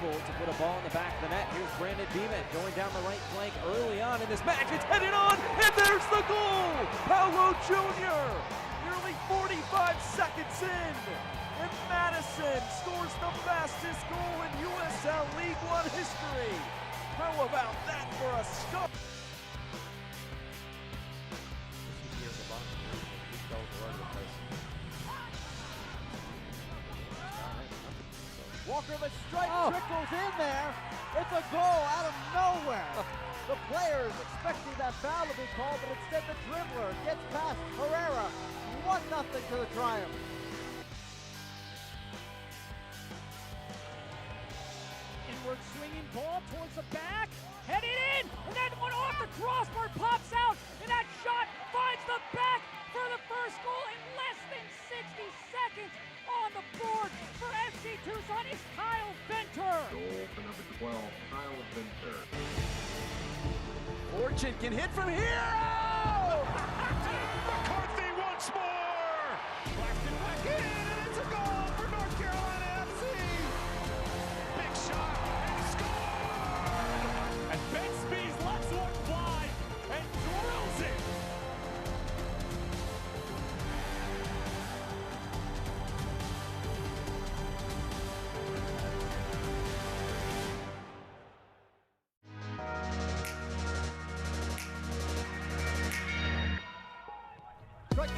To put a ball in the back of the net. Here's Brandon Beeman going down the right flank early on in this match. It's headed on, and there's the goal! Paulo Jr. nearly 45 seconds in, and Madison scores the fastest goal in USL League One history. How about that for a start? Walker, the strike trickles in there. It's a goal out of nowhere. The players expecting that foul to be called, but instead the dribbler gets past Herrera. 1-0 to the Triumph. Inward swinging ball towards the back, headed in, and that one off the crossbar pops out, and that shot finds the back for the first goal in less than 60 seconds. On the board for FC Tucson is Kyle Venter. Goal for number 12, Kyle Venter. Fortune can hit from here. Oh! McCarthy once more! Blasted back in, and it's a goal for North Carolina FC! Big shot, and score! And Ben Spees lets one fly and drills it!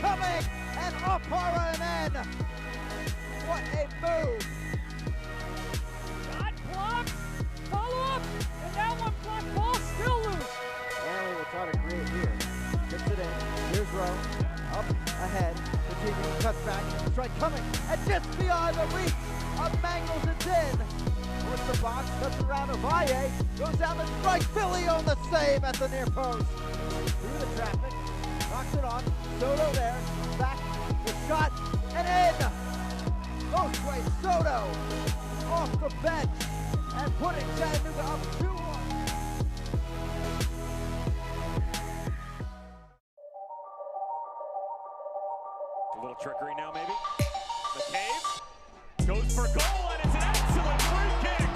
Coming and off Hara and in. What a move! Shot blocked, follow up, and that one blocked, ball still loose. Manley will try to create here. Gets it in. Here's Rowe. Up ahead. Continuing cuts back. Strike coming and just beyond the reach of Mangles and in. Towards the box, cuts around Avalle. Goes down the strike. Philly on the save at the near post. Through the traffic. Knocks it on. Soto there. Back. The shot. And in. Josue Soto off the bench and putting Chattanooga up 2-1. A little trickery now, maybe. McCabe goes for goal, and it's an excellent free kick.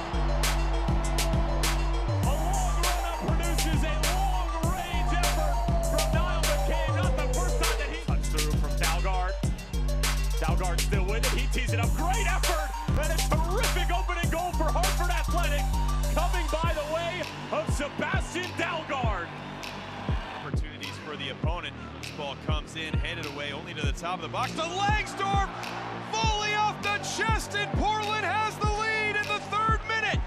A long run-up produces a long-range effort from Niall McCabe. Not the first time that he touched through from Dalgard. Dalgard still with it. He tees it up. Great effort, and a terrific opening goal for Hartford Athletic, coming by the way of Sebastian Dalgard. Opportunities for the opponent. This ball comes in, headed away only to the top of the box. To Langsdorff, volley off the chest, and Portland has the lead in the 3rd minute.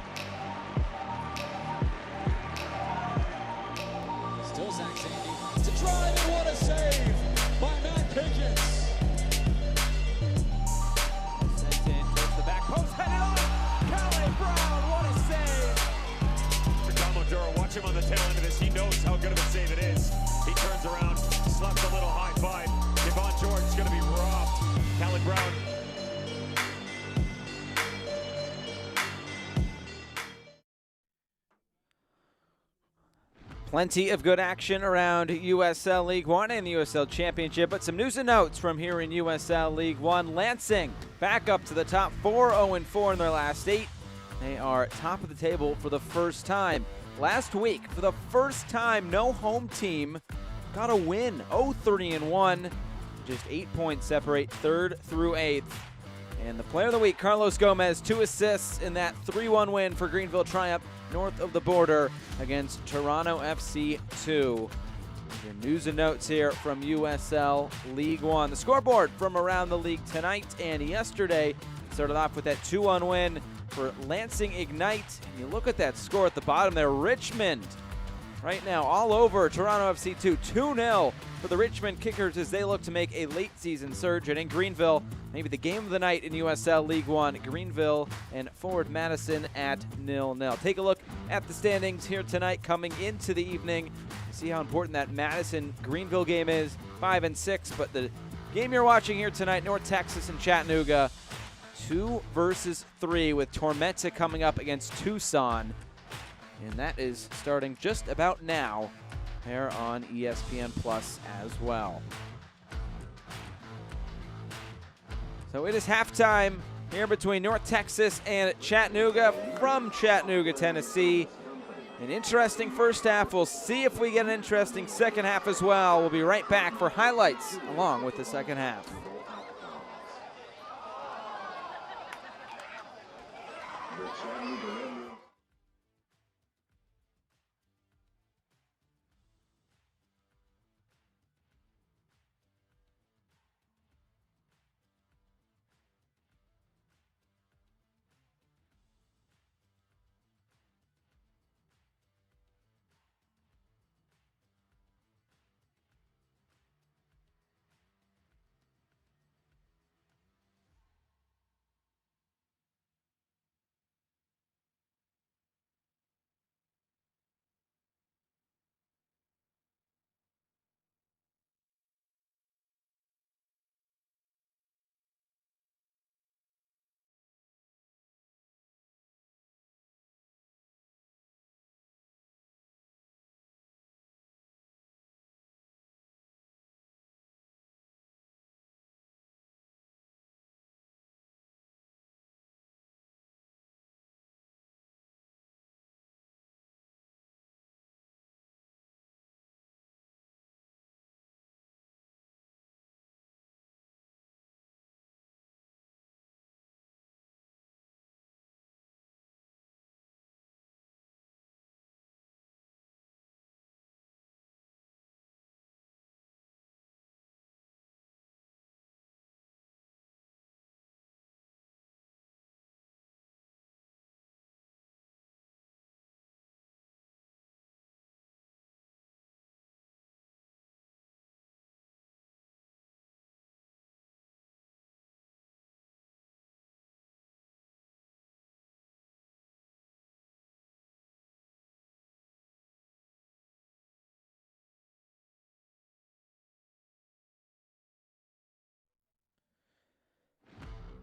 Still Zach Zandy to drive, and what a save by Matt Pickens. Sent in towards the back post, headed on. Calais Brown, what a save. John Maduro, watch him on the tail end of this. He knows how good of a save it is. He turns around, slaps a little high five. Devon George's going to be robbed. Calais Brown. Plenty of good action around USL League One and the USL Championship, but some news and notes from here in USL League One. Lansing back up to the top 4, 0-4 in their last 8. They are top of the table for the first time. Last week, for the first time, no home team got a win. 0-3-1. Just 8 points separate 3rd through 8th. And the player of the week, Carlos Gomez, 2 assists in that 3-1 win for Greenville Triumph north of the border against Toronto FC 2. Your news and notes here from USL League One. The scoreboard from around the league tonight and yesterday started off with that 2-1 win for Lansing Ignite. And you look at that score at the bottom there, Richmond right now all over Toronto FC 2, 2-0 for the Richmond Kickers as they look to make a late season surge. And in Greenville, maybe the game of the night in USL League One, Greenville and Forward Madison at 0-0. Take a look at the standings here tonight coming into the evening. See how important that Madison-Greenville game is, 5 and 6. But the game you're watching here tonight, North Texas and Chattanooga, 2 versus 3 with Tormenta coming up against Tucson. And that is starting just about now here on ESPN Plus as well. So it is halftime here between North Texas and Chattanooga from Chattanooga, Tennessee. An interesting first half. We'll see if we get an interesting second half as well. We'll be right back for highlights along with the second half.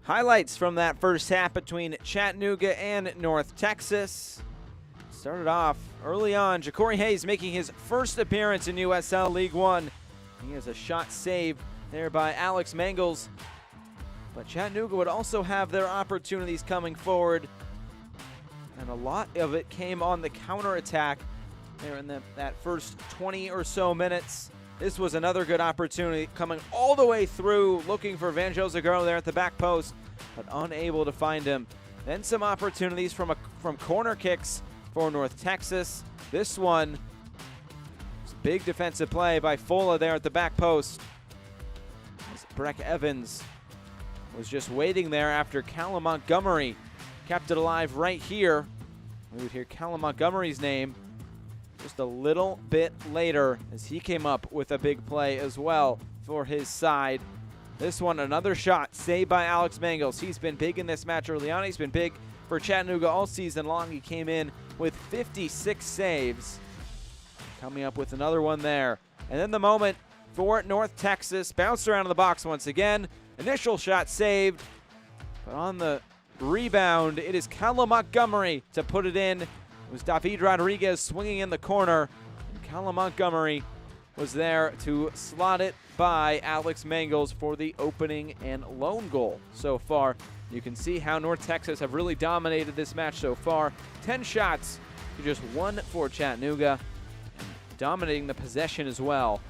Highlights from that first half between Chattanooga and North Texas. Started off early on, Ja'Cory Hayes making his first appearance in USL League One. He has a shot saved there by Alex Mangles. But Chattanooga would also have their opportunities coming forward. And a lot of it came on the counterattack there in that first 20 or so minutes. This was another good opportunity coming all the way through, looking for Vanjo Zagaro there at the back post, but unable to find him. Then some opportunities from corner kicks for North Texas. This one was a big defensive play by Fola there at the back post. As Breck Evans was just waiting there after Callum Montgomery kept it alive right here. We would hear Callum Montgomery's name just a little bit later as he came up with a big play as well for his side. This one, another shot saved by Alex Mangles. He's been big in this match early on. He's been big for Chattanooga all season long. He came in with 56 saves. Coming up with another one there. And then the moment for North Texas. Bounced around in the box once again. Initial shot saved. But on the rebound, it is Callum Montgomery to put it in. It was David Rodriguez swinging in the corner. And Callum Montgomery was there to slot it by Alex Mangels for the opening and lone goal so far. You can see how North Texas have really dominated this match so far. 10 shots to just 1 for Chattanooga, dominating the possession as well.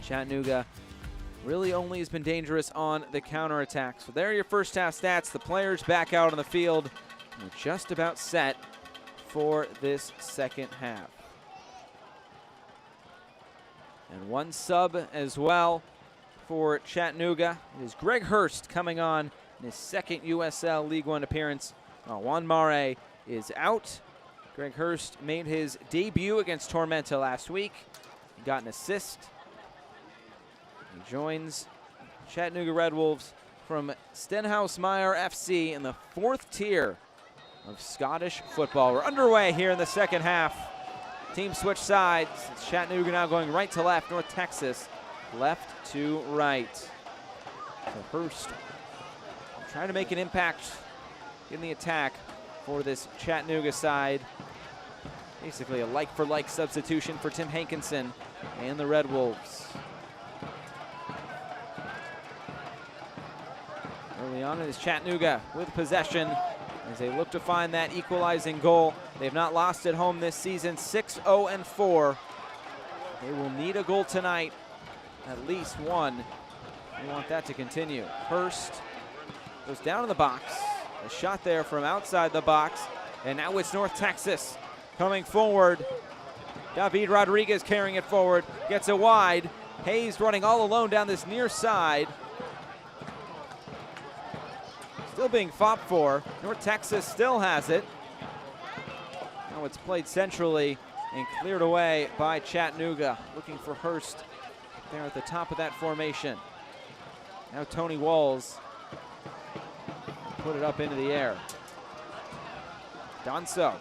Chattanooga really only has been dangerous on the counterattack. So there are your first half stats. The players back out on the field. We're just about set for this second half. And one sub as well for Chattanooga. It is Greg Hurst coming on in his second USL League One appearance. Juan Mare is out. Greg Hurst made his debut against Tormenta last week. He got an assist. He joins Chattanooga Red Wolves from Stenhouse-Meyer FC in the 4th tier of Scottish football. We're underway here in the second half. Team switch sides. It's Chattanooga now going right to left. North Texas left to right. So Hurst trying to make an impact in the attack for this Chattanooga side. Basically a like-for-like substitution for Tim Hankinson and the Red Wolves. Early on it is Chattanooga with possession as they look to find that equalizing goal. They've not lost at home this season, 6-0-4. They will need a goal tonight, at least one. They want that to continue. Hurst goes down in the box. A shot there from outside the box. And now it's North Texas coming forward. David Rodriguez carrying it forward, gets it wide. Hayes running all alone down this near side. Still being fought for. North Texas still has it. Now it's played centrally and cleared away by Chattanooga. Looking for Hurst there at the top of that formation. Now Tony Walls put it up into the air. Donso.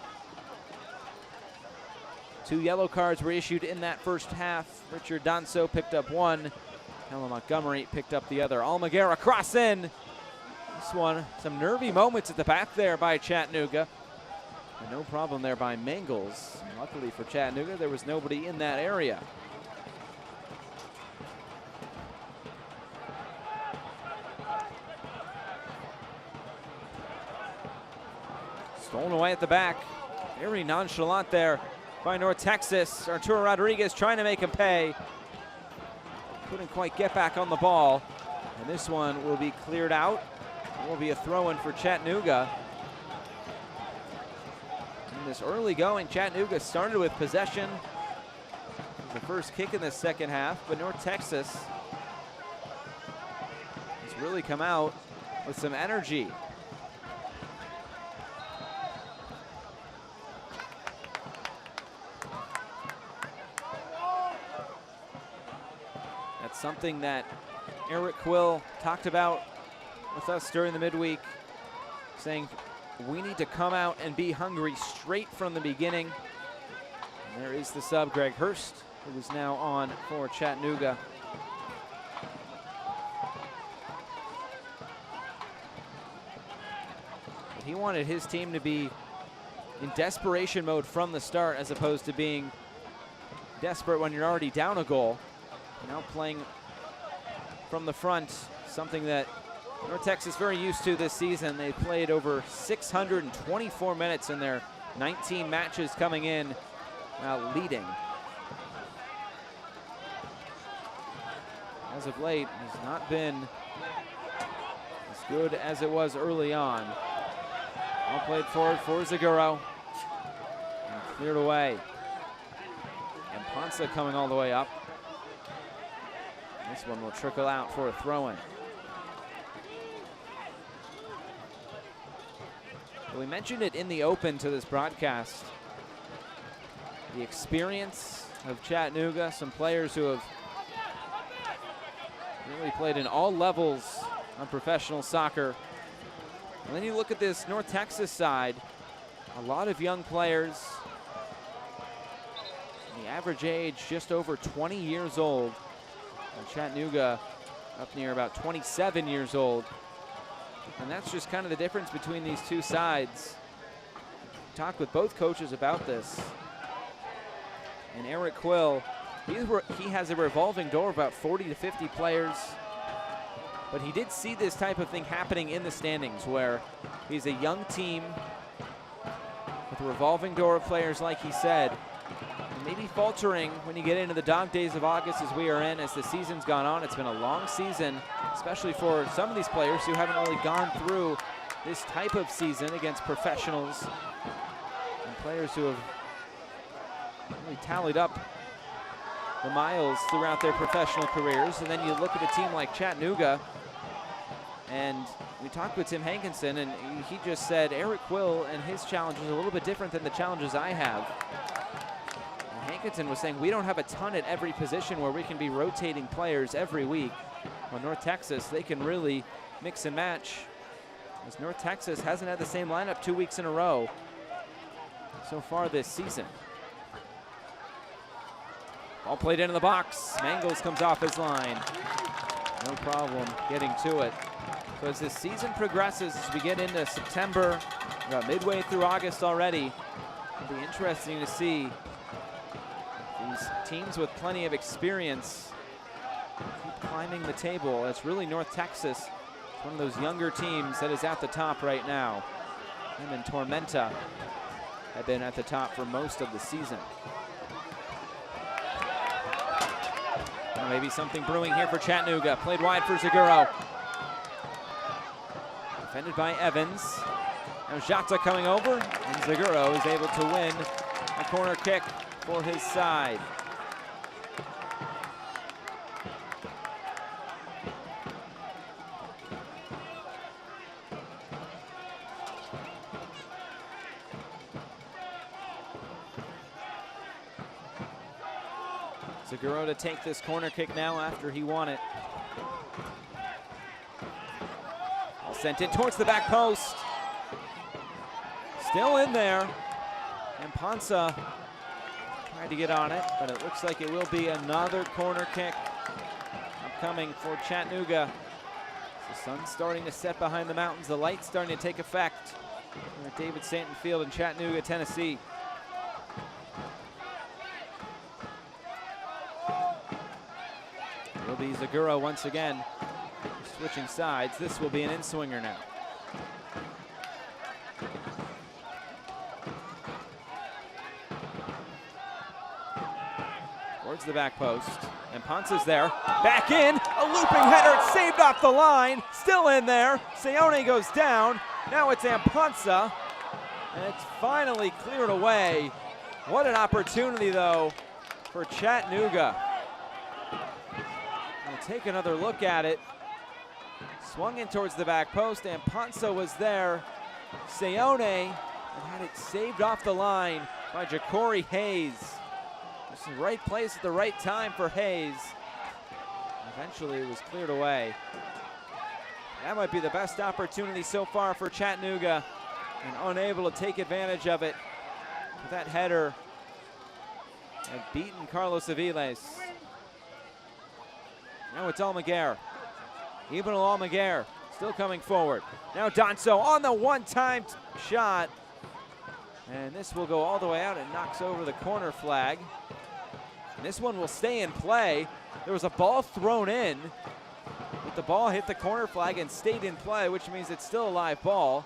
2 yellow cards were issued in that first half. Richard Donso picked up 1. Callum Montgomery picked up the other. Almaguera cross in. This one, some nervy moments at the back there by Chattanooga. And no problem there by Mangels. Luckily for Chattanooga, there was nobody in that area. Stolen away at the back. Very nonchalant there by North Texas. Arturo Rodriguez trying to make him pay. Couldn't quite get back on the ball. And this one will be cleared out. It will be a throw-in for Chattanooga. In this early going, Chattanooga started with possession. It was the first kick in the second half, but North Texas has really come out with some energy. That's something that Eric Quill talked about with us during the midweek, saying we need to come out and be hungry straight from the beginning. And there is the sub, Greg Hurst, who is now on for Chattanooga. But he wanted his team to be in desperation mode from the start, as opposed to being desperate when you're already down a goal. Now playing from the front, something that North Texas very used to this season. They played over 624 minutes in their 19 matches coming in, leading. As of late, has not been as good as it was early on. All played forward for Zaguro. And cleared away. And Ponce coming all the way up. This one will trickle out for a throw-in. We mentioned it in the open to this broadcast. The experience of Chattanooga, some players who have really played in all levels of professional soccer. And then you look at this North Texas side, a lot of young players. The average age just over 20 years old. And Chattanooga up near about 27 years old. And that's just kind of the difference between these two sides. Talked with both coaches about this. And Eric Quill, he has a revolving door of about 40 to 50 players. But he did see this type of thing happening in the standings, where he's a young team with a revolving door of players, like he said. And maybe faltering when you get into the dog days of August as we are in, as the season's gone on. It's been a long season, especially for some of these players who haven't really gone through this type of season against professionals and players who have really tallied up the miles throughout their professional careers. And then you look at a team like Chattanooga, and we talked with Tim Hankinson, and he just said Eric Quill and his challenge is a little bit different than the challenges I have. And Hankinson was saying we don't have a ton at every position where we can be rotating players every week. Well, North Texas, they can really mix and match, as North Texas hasn't had the same lineup 2 weeks in a row so far this season. Ball played into the box. Mangles comes off his line. No problem getting to it. So as this season progresses, as we get into September, about midway through August already, it'll be interesting to see these teams with plenty of experience keep climbing the table. It's really North Texas, one of those younger teams that is at the top right now. Him and Tormenta have been at the top for most of the season. Well, maybe something brewing here for Chattanooga. Played wide for Zaguro. Defended by Evans. Now Jata coming over, and Zaguro is able to win a corner kick for his side. Zaguro to take this corner kick now after he won it. Ball sent in towards the back post. Still in there. And Ponsa tried to get on it, but it looks like it will be another corner kick upcoming for Chattanooga. The sun's starting to set behind the mountains. The light's starting to take effect here at David Stanton Field in Chattanooga, Tennessee. It'll be Zaguro once again switching sides. This will be an in-swinger now. Towards the back post, and Ponce's there. Back in, a looping header, it's saved off the line. Still in there, Seone goes down. Now it's Amponsa, and it's finally cleared away. What an opportunity, though, for Chattanooga. We'll take another look at it. Swung in towards the back post, and Ponsa was there. Seone had it saved off the line by Ja'Cory Hayes. Just the right place at the right time for Hayes. Eventually it was cleared away. That might be the best opportunity so far for Chattanooga, and unable to take advantage of it with that header. And beaten Carlos Aviles. Now it's Almaguer. Ibn Almaguer still coming forward. Now Donso on the one-time shot. And this will go all the way out and knocks over the corner flag. And this one will stay in play. There was a ball thrown in, but the ball hit the corner flag and stayed in play, which means it's still a live ball.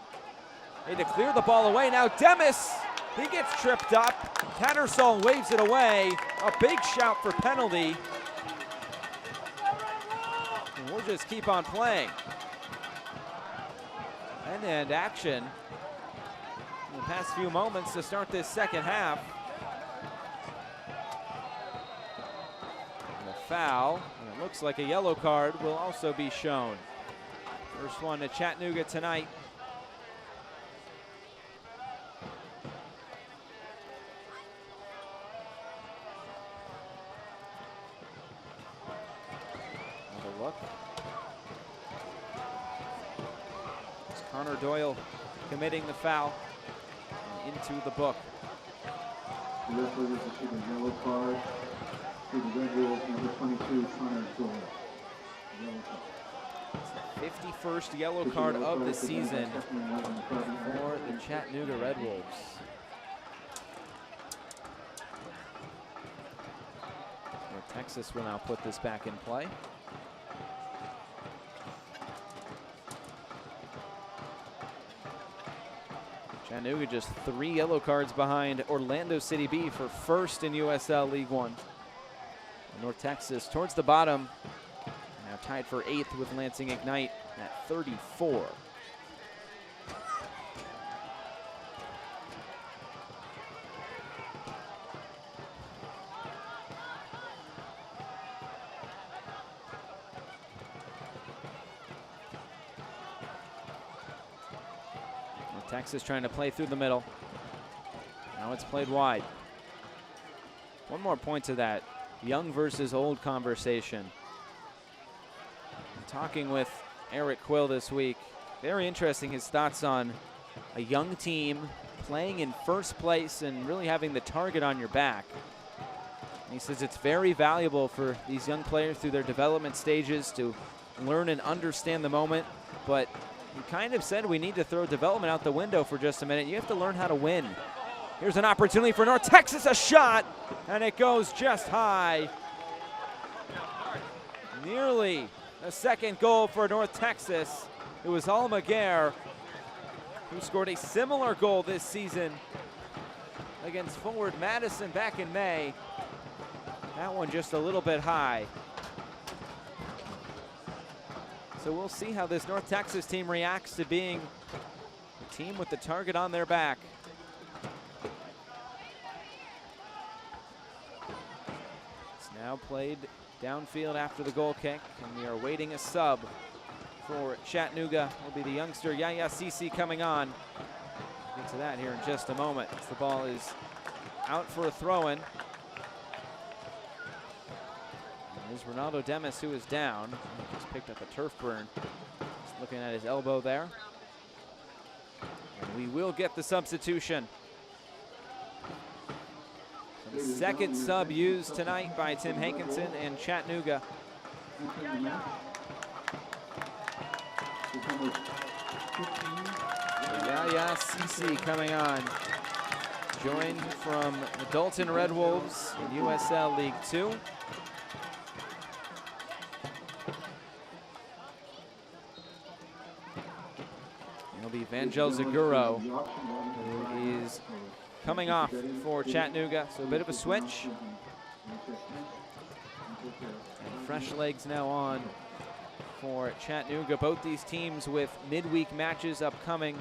They had to clear the ball away. Now Demis, he gets tripped up. Tattersall waves it away. A big shout for penalty. And we'll just keep on playing. End-to-end action in the past few moments to start this second half. And a foul, and it looks like a yellow card will also be shown. First one to Chattanooga tonight. Another look. It's Connor Doyle committing the foul into the book. The referee has issued a yellow card to the Red Wolves, number 22, Connor Doyle. Yellow card. It's the 51st yellow card of the season for the Chattanooga Red Wolves. Texas will now put this back in play. Chattanooga just 3 yellow cards behind Orlando City B for first in USL League One. North Texas towards the bottom, now tied for 8th with Lansing Ignite at 34. Texas trying to play through the middle. Now it's played wide. One more point to that young versus old conversation. I'm talking with Eric Quill this week. Very interesting, his thoughts on a young team playing in first place and really having the target on your back. And he says it's very valuable for these young players through their development stages to learn and understand the moment, but he kind of said we need to throw development out the window for just a minute. You have to learn how to win. Here's an opportunity for North Texas, a shot, and it goes just high. Nearly a second goal for North Texas. It was Almaguer who scored a similar goal this season against Forward Madison back in May. That one just a little bit high. So we'll see how this North Texas team reacts to being a team with the target on their back. It's now played downfield after the goal kick, and we are waiting a sub for Chattanooga. Will be the youngster Yaya Sisi coming on. We'll get to that here in just a moment. As the ball is out for a throw-in. There's Ronaldo Demis, who is down. He just picked up a turf burn. Just looking at his elbow there. And we will get the substitution. So the second sub used tonight by Tim Hankinson and Chattanooga. Yaya Sisi coming on. Joined from the Dalton Red Wolves in USL League 2. It'll be Vangel Zaguro, who is coming off for Chattanooga, so a bit of a switch. And fresh legs now on for Chattanooga. Both these teams with midweek matches upcoming.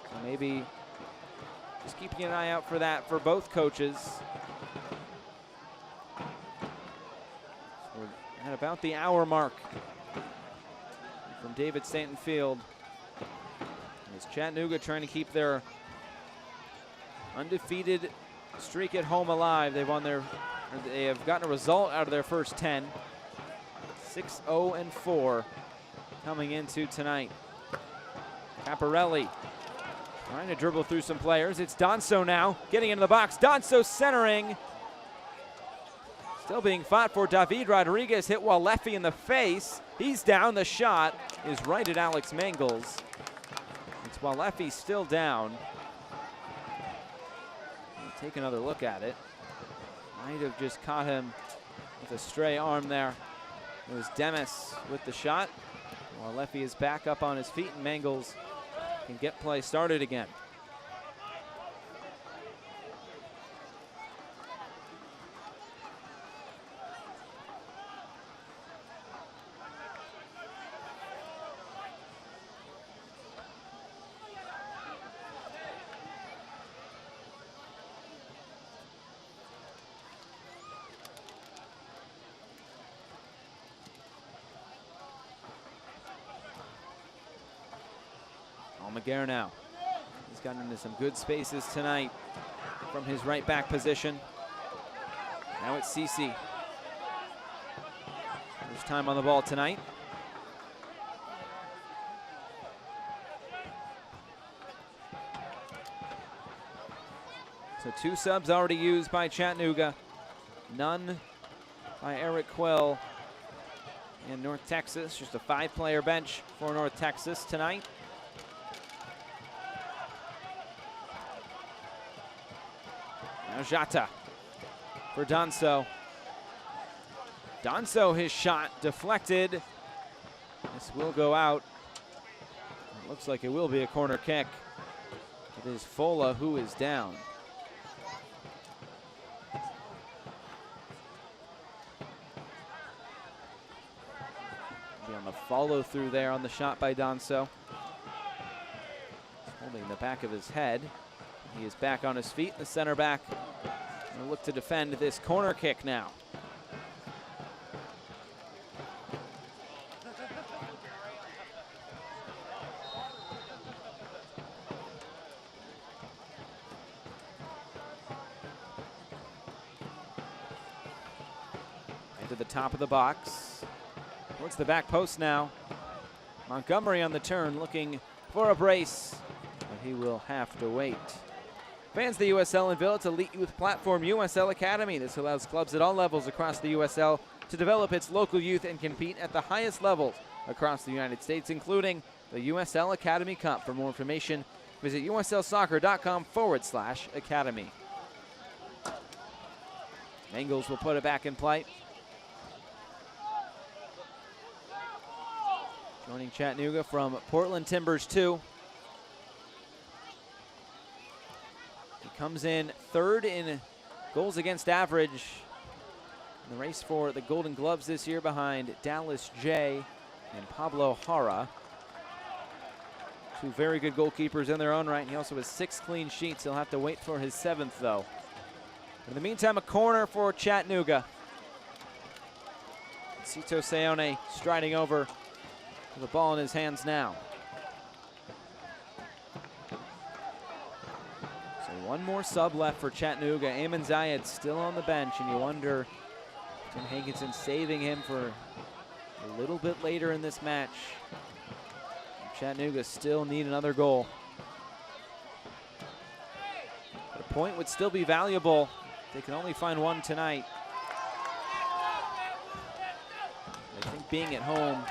So maybe just keeping an eye out for that for both coaches. So we're at about the hour mark from David Stanton Field. It's Chattanooga trying to keep their undefeated streak at home alive. They have gotten a result out of their first 10. 6-0-4 coming into tonight. Caparelli trying to dribble through some players. It's Donso now getting into the box. Donso centering. Still being fought for. David Rodriguez hit Walefi in the face. He's down. The shot is right at Alex Mangles. It's Walefi still down. Take another look at it. Might have just caught him with a stray arm there. It was Demis with the shot. Walefi is back up on his feet, and Mangles can get play started again. Almaguer now. He's gotten into some good spaces tonight from his right back position. Now it's Sisi. There's time on the ball tonight. So 2 subs already used by Chattanooga. None by Eric Quill in North Texas. Just a 5-player bench for North Texas tonight. Now Jata for Donso. Donso, his shot deflected. This will go out. It looks like it will be a corner kick. It is Fola who is down. Be on the follow through there on the shot by Donso. Holding the back of his head. He is back on his feet. The center back will look to defend this corner kick now. Into the top of the box. Towards the back post now. Montgomery on the turn looking for a brace, but he will have to wait. Fans of the USL unveil its elite youth platform, USL Academy. This allows clubs at all levels across the USL to develop its local youth and compete at the highest levels across the United States, including the USL Academy Cup. For more information, visit uslsoccer.com/academy. Mangles will put it back in play. Joining Chattanooga from Portland Timbers 2. He comes in third in goals against average in the race for the Golden Gloves this year, behind Dallas J and Pablo Jara. Two very good goalkeepers in their own right. He also has 6 clean sheets. He'll have to wait for his 7th, though. In the meantime, a corner for Chattanooga. Cito Seone striding over with the ball in his hands now. So one more sub left for Chattanooga. Eamon Zayed still on the bench, and you wonder, Tim Hankinson saving him for a little bit later in this match. Chattanooga still need another goal. But a point would still be valuable. They can only find one tonight. I think being at home,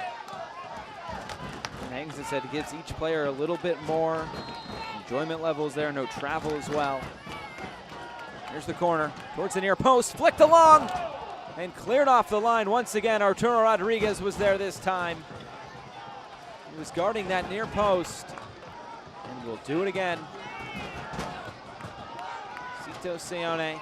Hankinson said, it gives each player a little bit more enjoyment levels there. No travel as well. Here's the corner towards the near post, flicked along and cleared off the line once again. Arturo Rodriguez was there this time. He was guarding that near post, and will do it again. Cito Seone.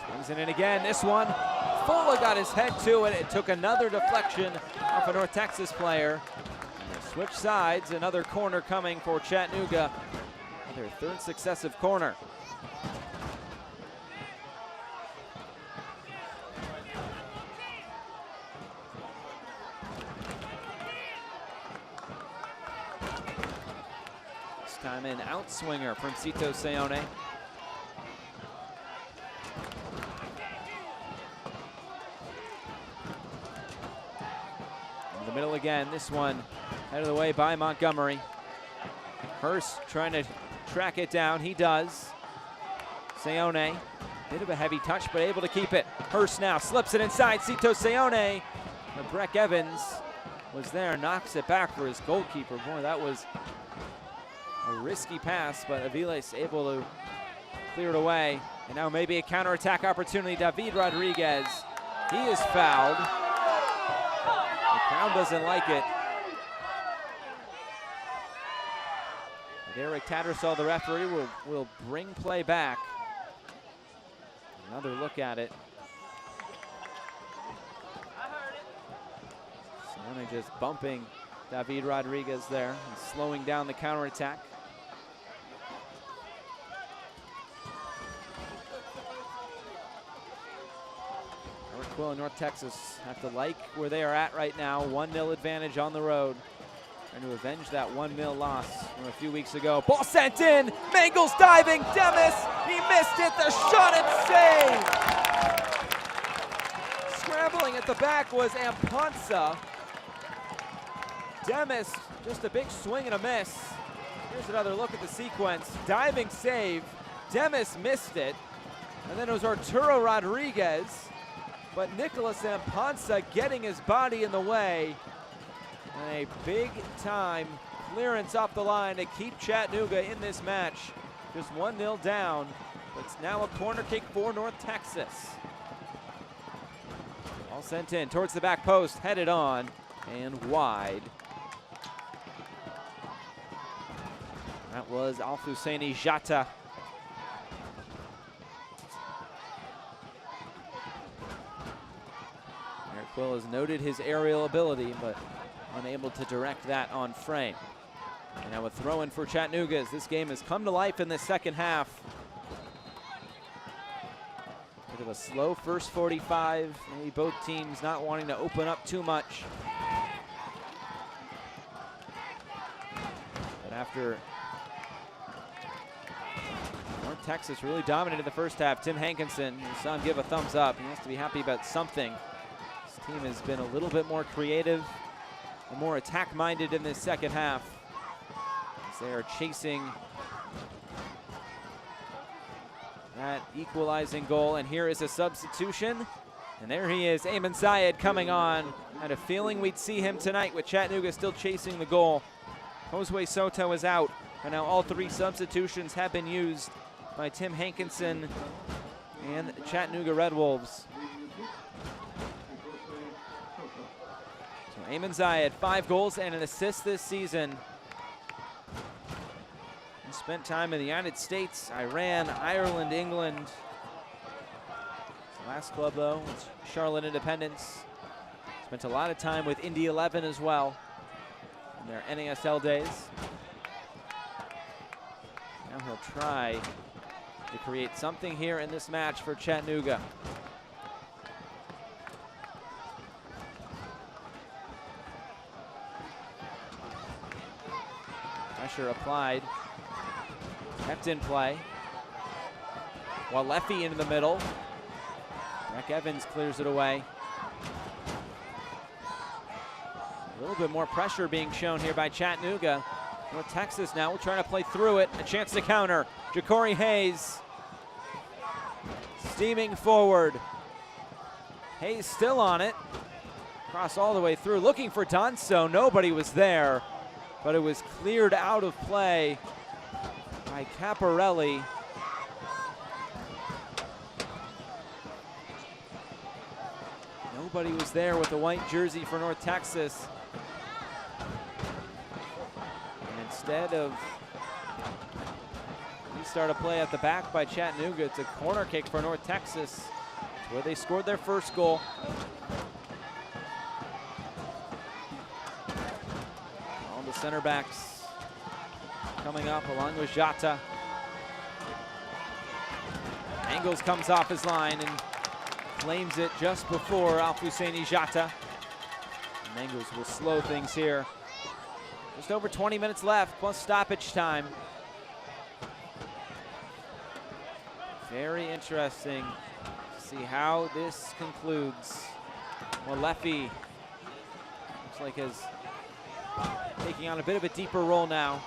Swings it in again. This one, Fola got his head to it. It took another deflection off a North Texas player. And they switch sides. Another corner coming for Chattanooga. Their 3rd successive corner. Time in outswinger from Cito Seone. In the middle again, this one out of the way by Montgomery. Hurst trying to track it down, he does. Seone, bit of a heavy touch, but able to keep it. Hurst now slips it inside, Cito Seone. And Breck Evans was there, knocks it back for his goalkeeper. Boy, that was a risky pass, but Aviles able to clear it away. And now maybe a counterattack opportunity. David Rodriguez, he is fouled. The crowd doesn't like it. Eric Tattersall, the referee, will bring play back. Another look at it. Sione just bumping David Rodriguez there and slowing down the counterattack. Quill and North Texas have to like where they are at right now. 1-0 advantage on the road. Trying to avenge that 1-0 loss from a few weeks ago. Ball sent in. Mangles diving. Demis, he missed it. The shot and save. Scrambling at the back was Amponsa. Demis, just a big swing and a miss. Here's another look at the sequence. Diving save. Demis missed it. And then it was Arturo Rodriguez. But Nicholas Amponsa getting his body in the way. And a big-time clearance off the line to keep Chattanooga in this match. Just 1-0 down, but it's now a corner kick for North Texas. All sent in towards the back post, headed on and wide. That was Al-Husseini Jata. Eric Quill has noted his aerial ability, but unable to direct that on frame. And now a throw in for Chattanooga as this game has come to life in the second half. Bit of a slow first 45, maybe both teams not wanting to open up too much. But after North Texas really dominated the first half, Tim Hankinson, you saw him give a thumbs up. He has to be happy about something. This team has been a little bit more creative and more attack-minded in this second half, as they are chasing that equalizing goal. And here is a substitution, and there he is, Ayman Zayed coming on. Had a feeling we'd see him tonight with Chattanooga still chasing the goal. Josue Soto is out, and now all three substitutions have been used by Tim Hankinson and the Chattanooga Red Wolves. So Ayman Zayed, 5 goals and an assist this season. He spent time in the United States, Iran, Ireland, England. His last club though was Charlotte Independence. Spent a lot of time with Indy 11 as well in their NASL days. Now he'll try to create something here in this match for Chattanooga. Pressure applied, kept in play. Walefi into the middle. Breck Evans clears it away. A little bit more pressure being shown here by Chattanooga. North Texas now will try to play through it. A chance to counter. Ja'Cory Hayes steaming forward. Hayes still on it. Cross all the way through, looking for Donso. Nobody was there, but it was cleared out of play by Caparelli. Nobody was there with the white jersey for North Texas. And instead of restart a play at the back by Chattanooga, it's a corner kick for North Texas. It's where they scored their first goal. All the center backs coming up along with Jata. Angles comes off his line and claims it just before Al-Husseini Jata. Mangles will slow things here. Just over 20 minutes left, plus stoppage time. Very interesting to see how this concludes. Walefi looks like is taking on a bit of a deeper role now.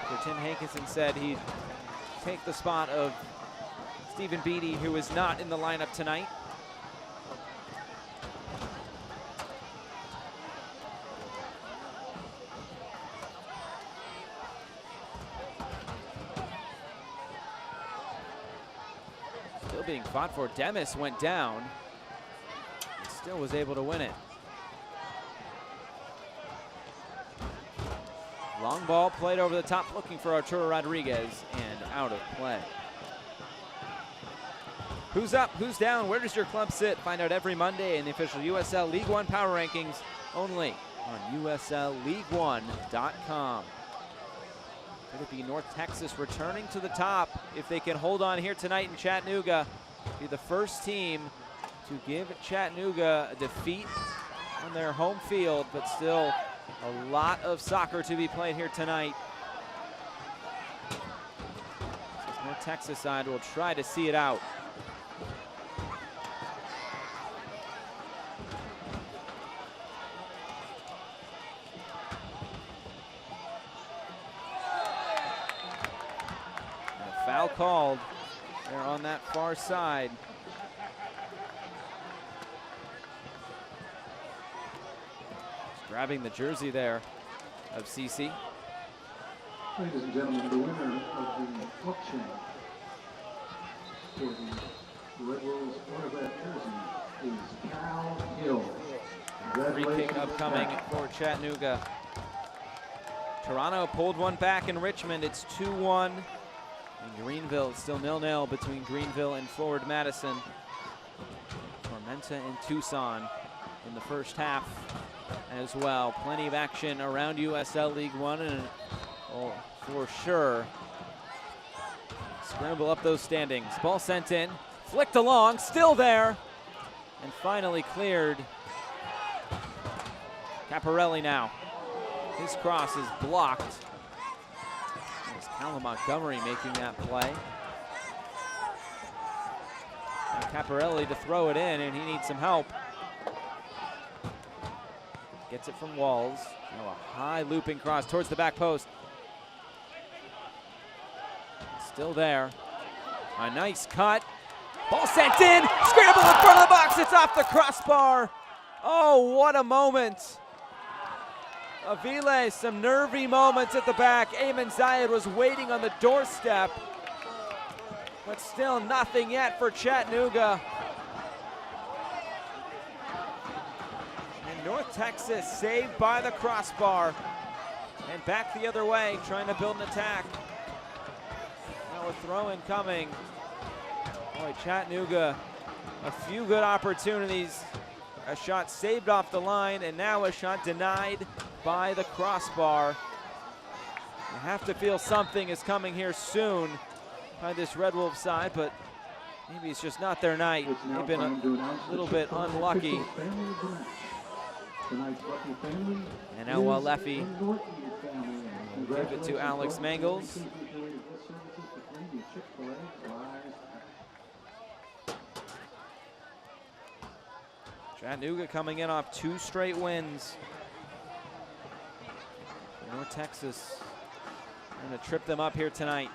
So Tim Hankinson said he'd take the spot of Stephen Beatty, who is not in the lineup tonight. Still being fought for. Demis went down. Still was able to win it. Long ball played over the top, looking for Arturo Rodriguez, and out of play. Who's up, who's down, where does your club sit? Find out every Monday in the official USL League One Power Rankings, only on USLLeague1.com. Could it be North Texas returning to the top if they can hold on here tonight in Chattanooga? Be the first team to give Chattanooga a defeat on their home field, but still a lot of soccer to be played here tonight. This North Texas side will try to see it out. Foul called there on that far side. Just grabbing the jersey there of CC. Ladies and gentlemen, the winner of the auction for the Red Wolves autograph jersey is Cal Hill. Free kick upcoming for Chattanooga. Toronto pulled one back in Richmond. It's 2-1. In Greenville, it's still 0-0 between Greenville and Forward Madison. Tormenta and Tucson in the first half as well. Plenty of action around USL League One, and for sure, scramble up those standings. Ball sent in, flicked along, still there, and finally cleared. Caparelli now. His cross is blocked. It's Callum Montgomery making that play. And Caparelli to throw it in, and he needs some help. Gets it from Walls. Now a high looping cross towards the back post. Still there. A nice cut. Ball sent in. Scramble in front of the box. It's off the crossbar. Oh, what a moment. Avile, some nervy moments at the back. Ayman Zayed was waiting on the doorstep, but still nothing yet for Chattanooga. And North Texas saved by the crossbar. And back the other way, trying to build an attack. Now a throw-in coming. Boy, Chattanooga, a few good opportunities. A shot saved off the line, and now a shot denied by the crossbar. You have to feel something is coming here soon by this Red Wolf side, but maybe it's just not their night. They've been a little bit unlucky. And now Leffy will give it to Alex Mangles. Chattanooga coming in off 2 straight wins. North Texas going to trip them up here tonight.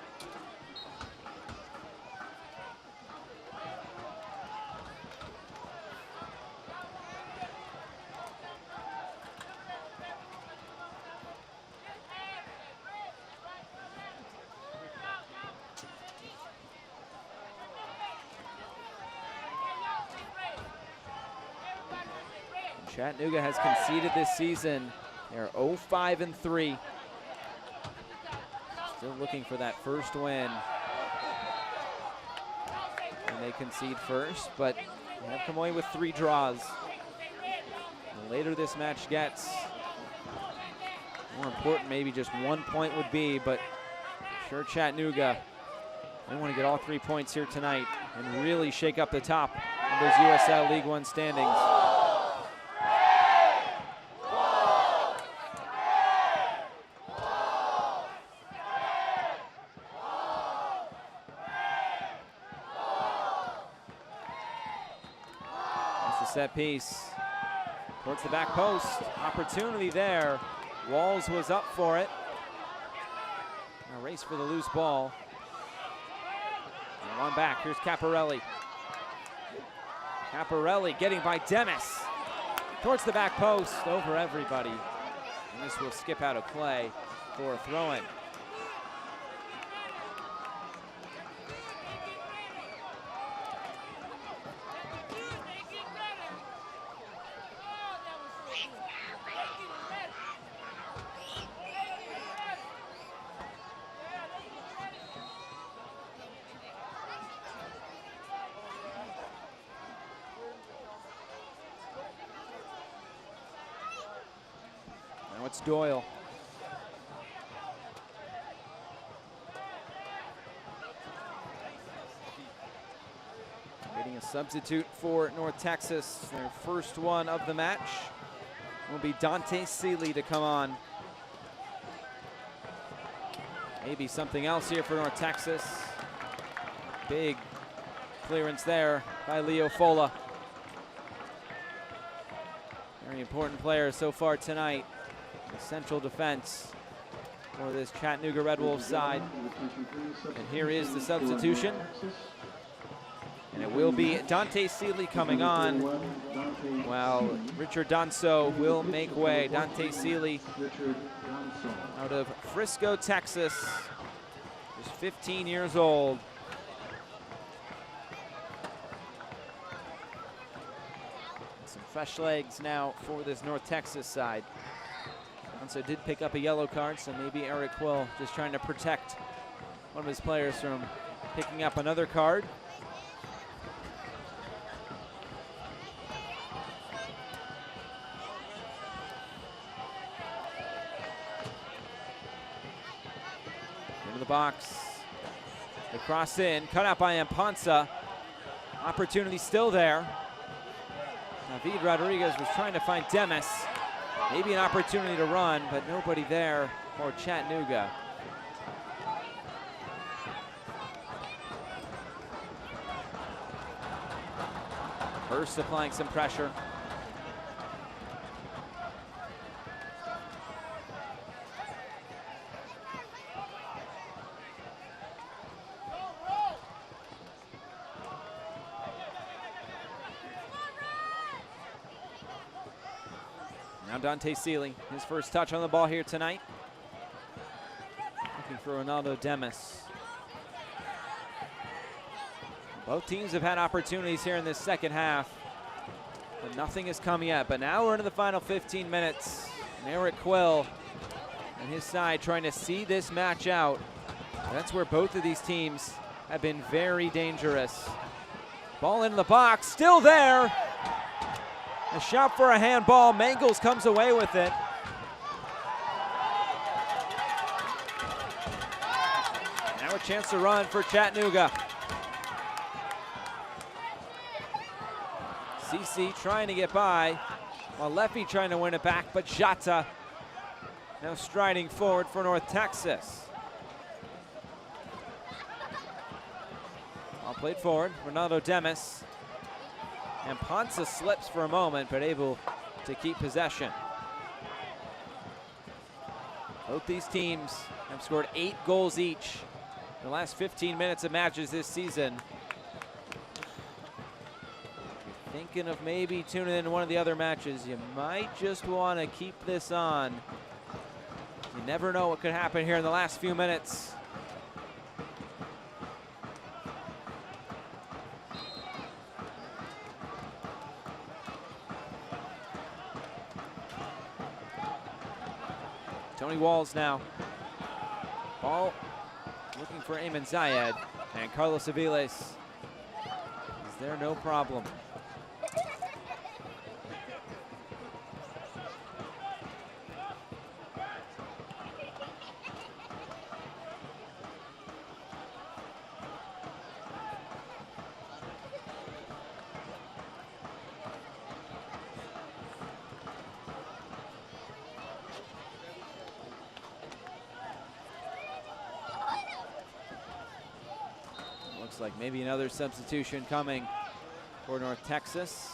Chattanooga has conceded this season. They're 0-5-3. Still looking for that first win. And they concede first, but they have come away with 3 draws. The later this match gets, more important maybe just 1 point would be, but sure Chattanooga, they want to get all 3 points here tonight and really shake up the top of those USL League One standings. Set piece towards the back post. Opportunity there. Walls was up for it. A race for the loose ball. And one back. Here's Caparelli. Caparelli getting by Demis. Towards the back post. Over everybody. And this will skip out of play for a throw-in. Now it's Doyle. Getting a substitute for North Texas. Their first one of the match will be Dante Seeley to come on. Maybe something else here for North Texas. Big clearance there by Leo Fola. Very important player so far tonight. The central defense for this Chattanooga Red Wolves side. And here is the substitution. And it will be Dante Seeley coming on, while Richard Donso will make way. Dante Seeley out of Frisco, Texas. Just 15 years old. Some fresh legs now for this North Texas side. Also did pick up a yellow card, so maybe Eric Quill just trying to protect one of his players from picking up another card. Into the box. The cross in, cut out by Amponsa. Opportunity still there. David Rodriguez was trying to find Demis. Maybe an opportunity to run, but nobody there for Chattanooga. Hurst applying some pressure. Now Dante Sealy, his first touch on the ball here tonight. Looking for Ronaldo Demis. Both teams have had opportunities here in this second half, but nothing has come yet. But now we're into the final 15 minutes. And Eric Quill and his side trying to see this match out. That's where both of these teams have been very dangerous. Ball into the box, still there. A shot for a handball. Mangles comes away with it. Now a chance to run for Chattanooga. CC trying to get by, while Leffy trying to win it back, but Jata now striding forward for North Texas. Ball played forward, Ronaldo Demis. And Ponce slips for a moment, but able to keep possession. Both these teams have scored 8 goals each in the last 15 minutes of matches this season. If you're thinking of maybe tuning in to one of the other matches, you might just want to keep this on. You never know what could happen here in the last few minutes. Tony Walls now. Ball looking for Ayman Zayed, and Carlos Aviles is there, no problem. Looks like maybe another substitution coming for North Texas.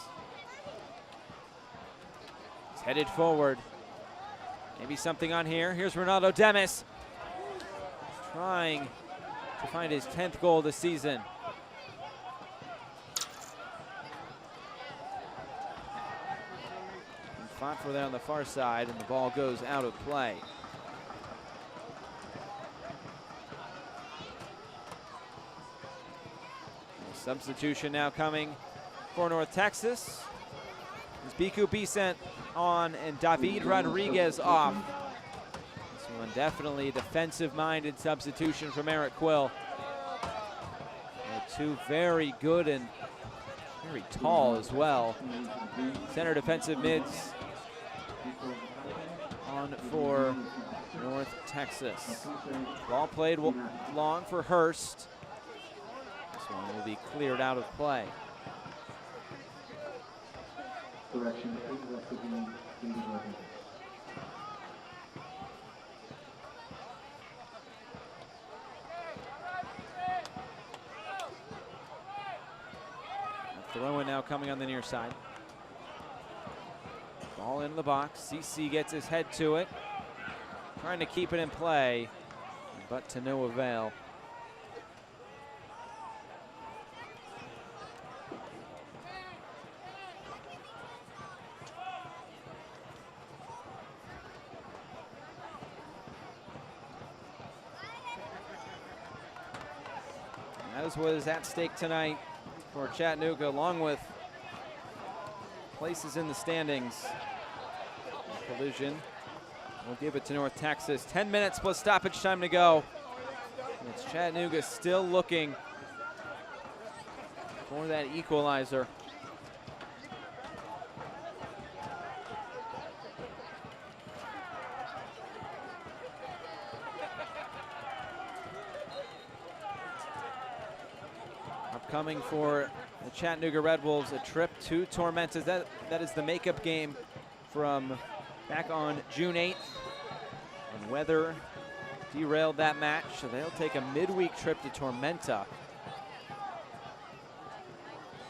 He's headed forward. Maybe something on here. Here's Ronaldo Demis. Trying to find his 10th goal this season. And fought for that on the far side, and the ball goes out of play. Substitution now coming for North Texas. Is Biku Bisent on and David Rodriguez off. This one definitely defensive-minded substitution from Eric Quill. Two very good and very tall as well. Center defensive mids on for North Texas. Ball played long for Hurst. This one will be cleared out of play. Correction, 8 left to be in the weapon. Throw-in now coming on the near side. Ball into the box. CC gets his head to it. Trying to keep it in play, but to no avail. That is what is at stake tonight for Chattanooga, along with places in the standings. Collision will give it to North Texas. 10 minutes plus stoppage time to go. And it's Chattanooga still looking for that equalizer. Upcoming for the Chattanooga Red Wolves, a trip to Tormentas. That is the makeup game from back on June 8th. And weather derailed that match, so they'll take a midweek trip to Tormenta.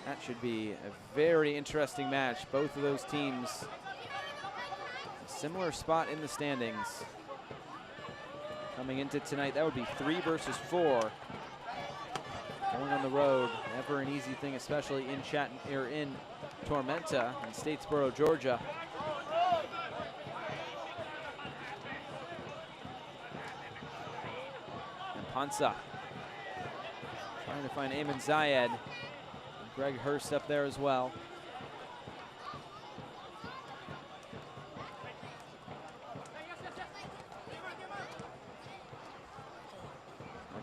That should be a very interesting match. Both of those teams, a similar spot in the standings. Coming into tonight, that would be 3 versus 4. Going on the road, never an easy thing, especially in in Tormenta in Statesboro, Georgia. And Ponsa trying to find Ayman Zayed. And Greg Hurst up there as well.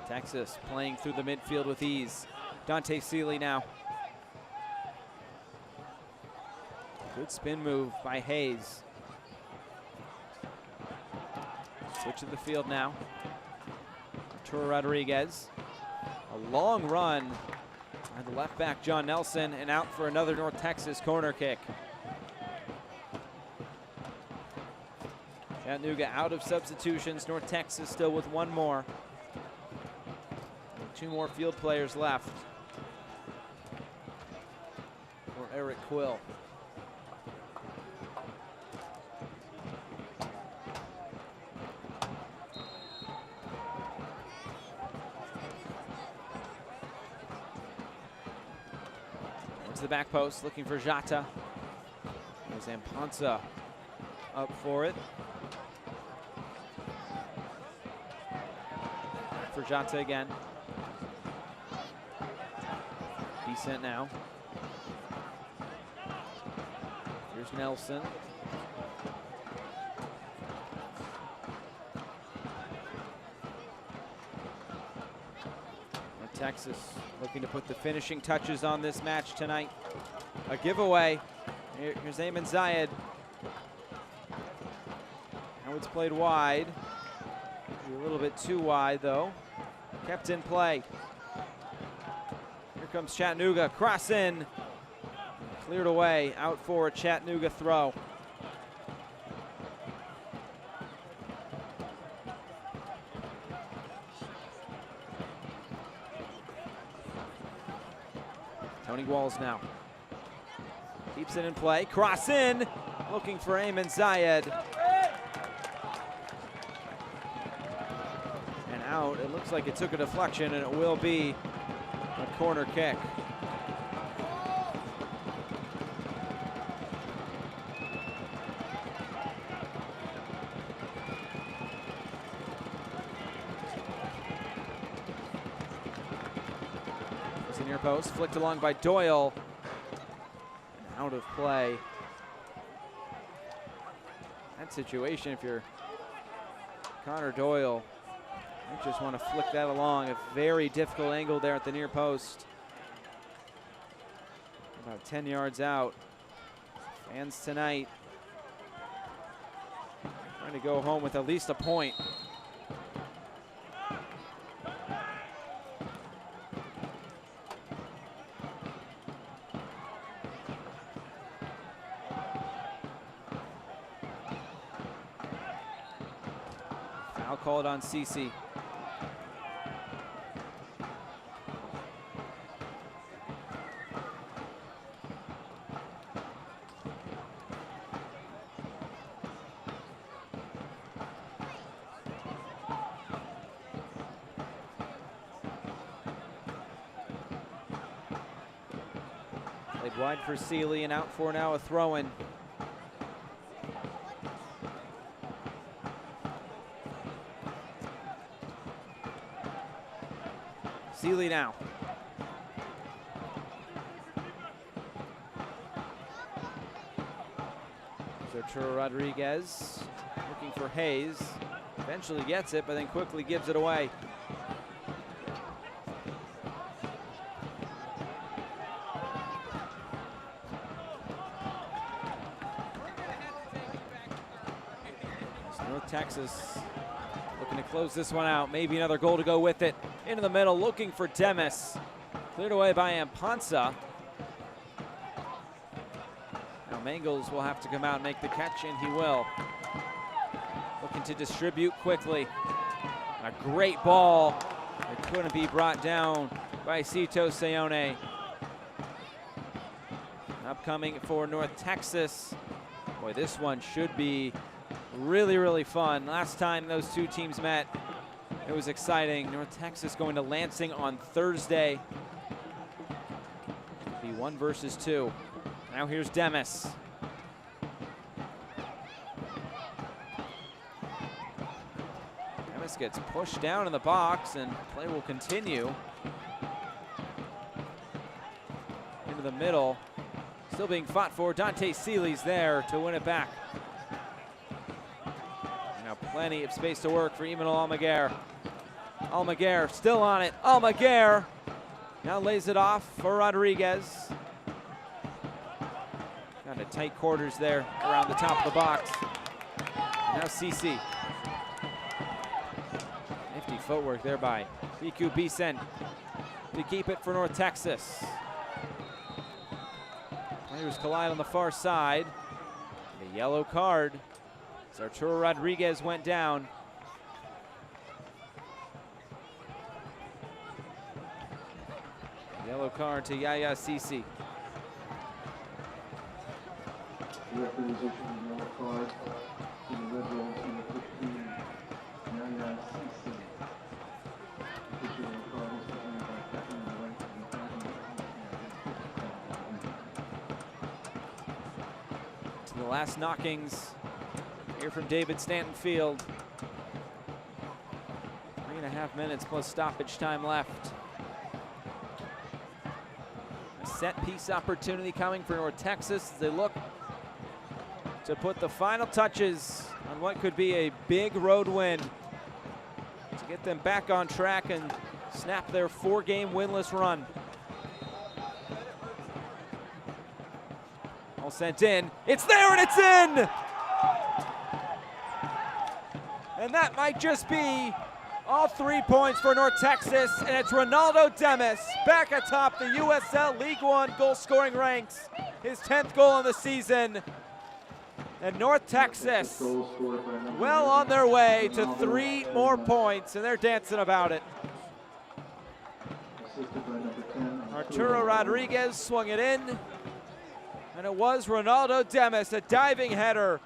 Texas playing through the midfield with ease. Dante Seeley now. Good spin move by Hayes. Switch to the field now. Arturo Rodriguez. A long run by the left back, John Nelson, and out for another North Texas corner kick. Chattanooga out of substitutions. North Texas still with one more. 2 more field players left for Eric Quill. Into the back post, looking for Jata. There's Amponsa up for it. For Jata again. Decent now. Here's Nelson. And Texas looking to put the finishing touches on this match tonight. A giveaway. Here's Ayman Zayed. Now it's played wide. Maybe a little bit too wide though. Kept in play. Here comes Chattanooga, cross in. Cleared away, out for a Chattanooga throw. Tony Walls now. Keeps it in play, cross in. Looking for Ayman Zayed. And out, it looks like it took a deflection and it will be a corner kick. It's a near post, flicked along by Doyle. And out of play. That situation, if you're Connor Doyle, you just want to flick that along. A very difficult angle there at the near post. About 10 yards out. Fans tonight trying to go home with at least a point. Foul called on CC. Played wide for Seeley and out for now a throw-in. Seeley now. Arturo Rodriguez looking for Hayes. Eventually gets it, but then quickly gives it away. North Texas looking to close this one out. Maybe another goal to go with it. Into the middle, looking for Demis. Cleared away by Amponsa. Now Mangles will have to come out and make the catch, and he will. Looking to distribute quickly. A great ball. It couldn't be brought down by Cito Sayone. Upcoming for North Texas. Boy, this one should be really, really fun. Last time those two teams met, it was exciting. North Texas going to Lansing on Thursday. It'll be 1 versus 2. Now here's Demis. Demis gets pushed down in the box, and play will continue. Into the middle. Still being fought for. Dante Seeley's there to win it back. Now plenty of space to work for Emmanuel Almaguer. Almaguer still on it. Almaguer now lays it off for Rodriguez. Kind of tight quarters there around the top of the box. And now CC. Nifty footwork there by BQ Beeson to keep it for North Texas. Players collide on the far side. The yellow card as Arturo Rodriguez went down. Yellow card to Yaya Sisi. Referees issued a yellow card to the Red Wolves number 15, Yaya Sisi. Official yellow card is presented by Captain of the right to the To the last knockings here from David Stanton Field. 3.5 minutes plus stoppage time left. A set piece opportunity coming for North Texas as they look to put the final touches on what could be a big road win to get them back on track and snap their 4-game winless run. All sent in. It's there and it's in! And that might just be all 3 points for North Texas, and it's Ronaldo Demis back atop the USL League One goal scoring ranks. His 10th goal of the season. And North Texas well on their way to 3 more points, and they're dancing about it. Arturo Rodriguez swung it in, and it was Ronaldo Demis, a diving header.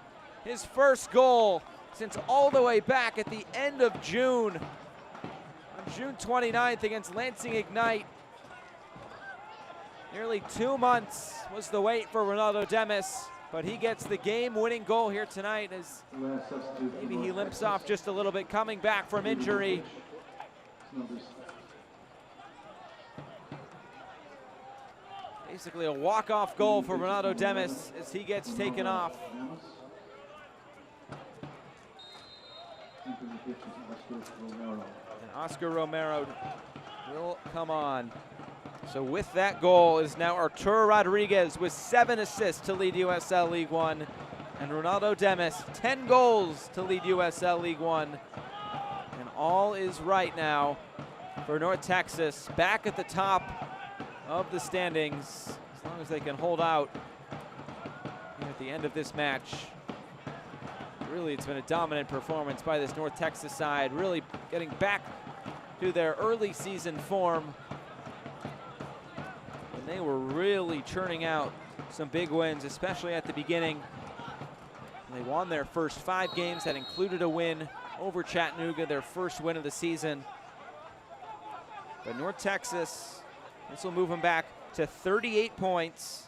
His first goal since all the way back at the end of June. On June 29th against Lansing Ignite. Nearly 2 months was the wait for Ronaldo Demis, but he gets the game-winning goal here tonight as maybe he limps off just a little bit coming back from injury. Basically a walk-off goal for Ronaldo Demis as he gets taken off. And Oscar Romero will come on. So with that goal is now Arturo Rodriguez with 7 assists to lead USL League One. And Ronaldo Demis, 10 goals to lead USL League One. And all is right now for North Texas, back at the top of the standings, as long as they can hold out at the end of this match. Really, it's been a dominant performance by this North Texas side, really getting back to their early season form. And they were really churning out some big wins, especially at the beginning. And they won their first 5 games. That included a win over Chattanooga, their first win of the season. But North Texas, this will move them back to 38 points.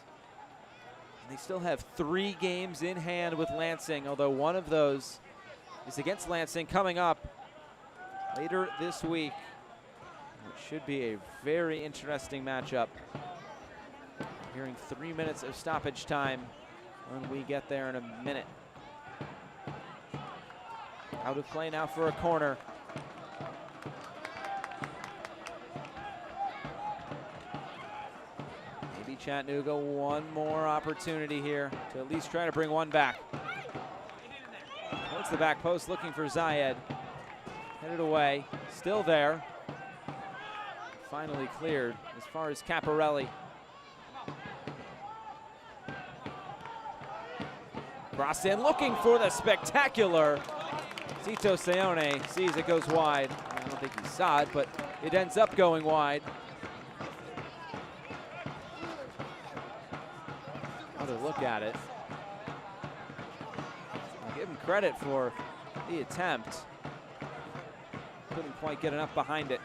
They still have 3 games in hand with Lansing, although one of those is against Lansing coming up later this week. It should be a very interesting matchup. Hearing 3 minutes of stoppage time when we get there in a minute. Out of play now for a corner. Maybe Chattanooga one more opportunity here to at least try to bring one back. Towards the back post, looking for Zayed. Headed away, still there. Finally cleared as far as Caparelli. Cross in, looking for the spectacular. Cito Seone sees it goes wide. I don't think he saw it, but it ends up going wide. Another look at it. I'll give him credit for the attempt. Couldn't quite get enough behind it.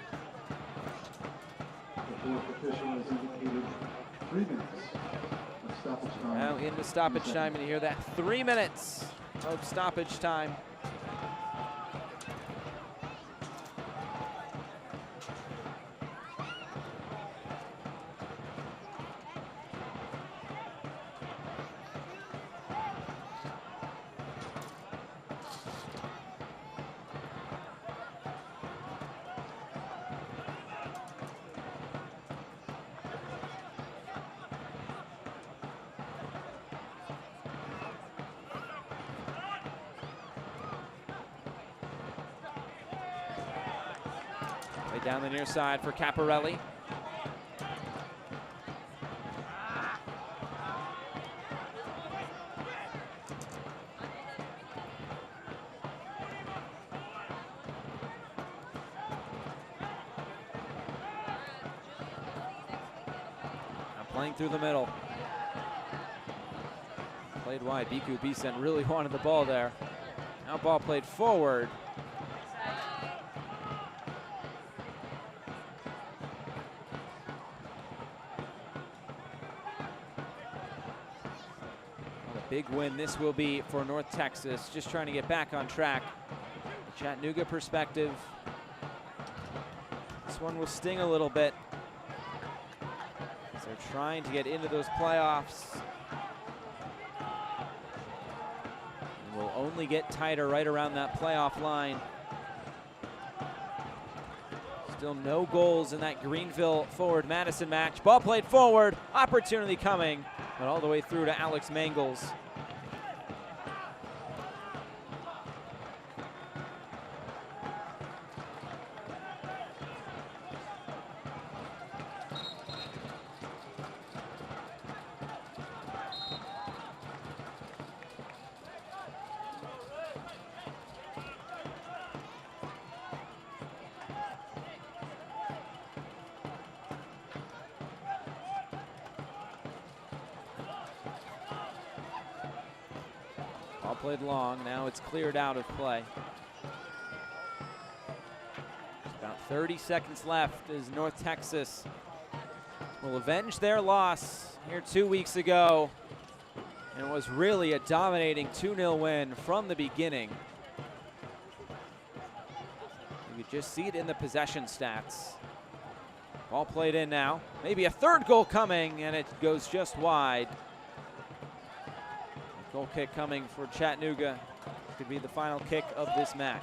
The fourth official has indicated 3 minutes of stoppage time. Now into stoppage time, and you hear that 3 minutes of stoppage time. Down the near side for Caparelli. Now playing through the middle. Played wide. Biku Bisen really wanted the ball there. Now ball played forward. Big win this will be for North Texas, just trying to get back on track. The Chattanooga perspective, this one will sting a little bit as they're trying to get into those playoffs. And will only get tighter right around that playoff line. Still no goals in that Greenville forward Madison match. Ball played forward, opportunity coming, but all the way through to Alex Mangles. Ball played long, now it's cleared out of play. About 30 seconds left as North Texas will avenge their loss here 2 weeks ago. And it was really a dominating 2-0 win from the beginning. You could just see it in the possession stats. Ball played in now. Maybe a third goal coming, and it goes just wide. Goal kick coming for Chattanooga. Could be the final kick of this match.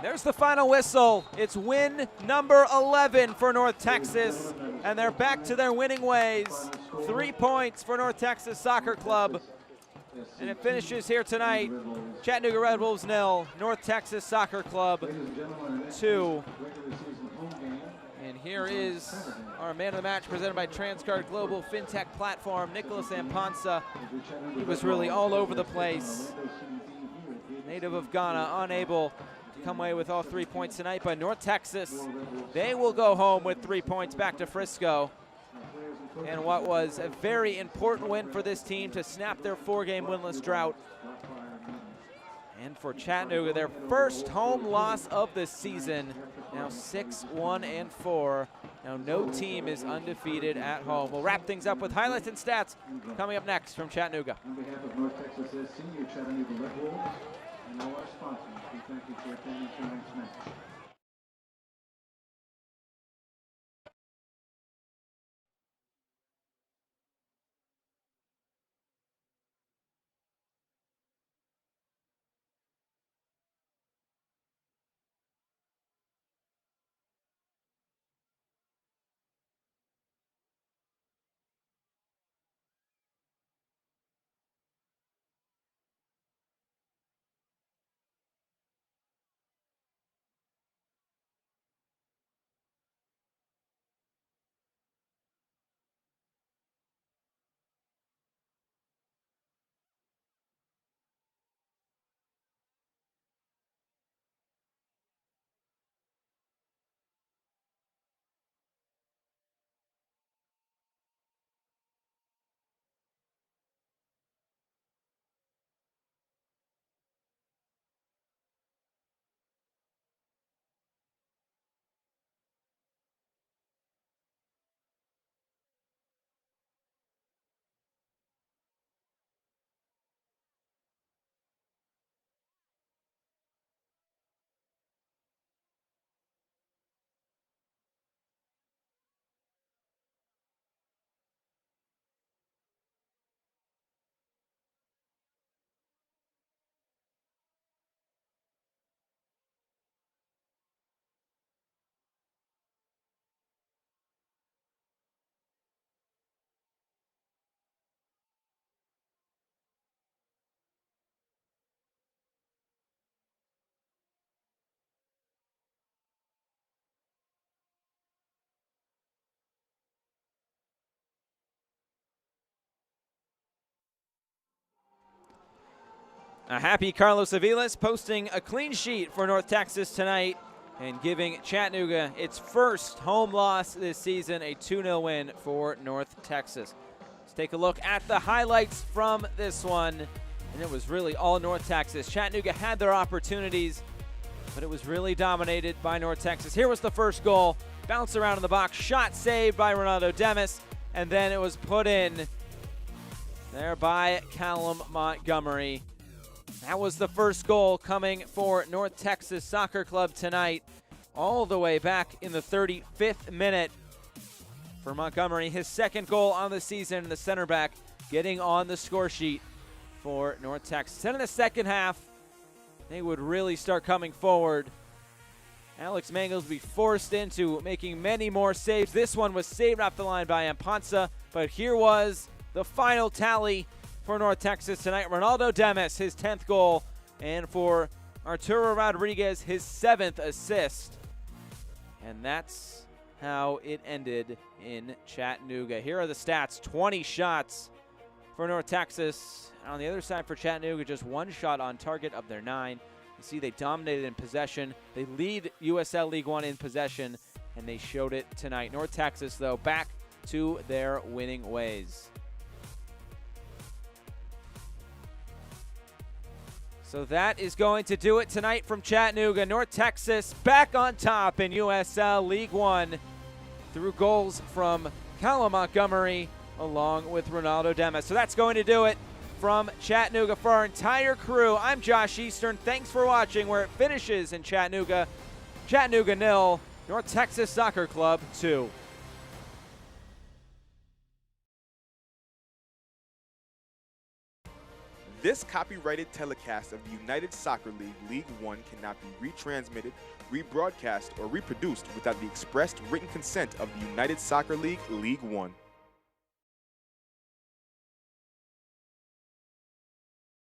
There's the final whistle. It's win number 11 for North Texas, and they're back to their winning ways. 3 points for North Texas Soccer Club. And it finishes here tonight. Chattanooga Red Wolves 0, North Texas Soccer Club 2. And here is our man of the match presented by Transcard Global FinTech Platform, Nicholas Amponsa. He was really all over the place. Native of Ghana, unable to come away with all 3 points tonight, but North Texas, they will go home with 3 points back to Frisco. And what was a very important win for this team to snap their 4-game winless drought. And for Chattanooga, their first home loss of the season. Now 6-1-4. Now no team is undefeated at home. We'll wrap things up with highlights and stats coming up next from Chattanooga. On behalf of North Texas Senior Chattanooga Red Wolves and all our sponsors, we thank you for attending tonight's match. A happy Carlos Aviles posting a clean sheet for North Texas tonight and giving Chattanooga its first home loss this season, a 2-0 win for North Texas. Let's take a look at the highlights from this one, and it was really all North Texas. Chattanooga had their opportunities, but it was really dominated by North Texas. Here was the first goal, bounce around in the box, shot saved by Ronaldo Demis, and then it was put in there by Callum Montgomery. That was the first goal coming for North Texas Soccer Club tonight, all the way back in the 35th minute for Montgomery. His second goal on the season, and the center back getting on the score sheet for North Texas. Then in the second half, they would really start coming forward. Alex Mangels would be forced into making many more saves. This one was saved off the line by Ampansa, but here was the final tally for North Texas tonight. Ronaldo Demis, his 10th goal, and for Arturo Rodriguez, his 7th assist. And that's how it ended in Chattanooga. Here are the stats: 20 shots for North Texas. On the other side for Chattanooga, just 1 shot on target of their 9. You see they dominated in possession. They lead USL League One in possession, and they showed it tonight. North Texas, though, back to their winning ways. So that is going to do it tonight from Chattanooga. North Texas back on top in USL League One through goals from Callum Montgomery along with Ronaldo Demis. So that's going to do it from Chattanooga. For our entire crew, I'm Josh Eastern. Thanks for watching where it finishes in Chattanooga. Chattanooga 0, North Texas Soccer Club 2. This copyrighted telecast of the United Soccer League League One cannot be retransmitted, rebroadcast, or reproduced without the expressed written consent of the United Soccer League League One.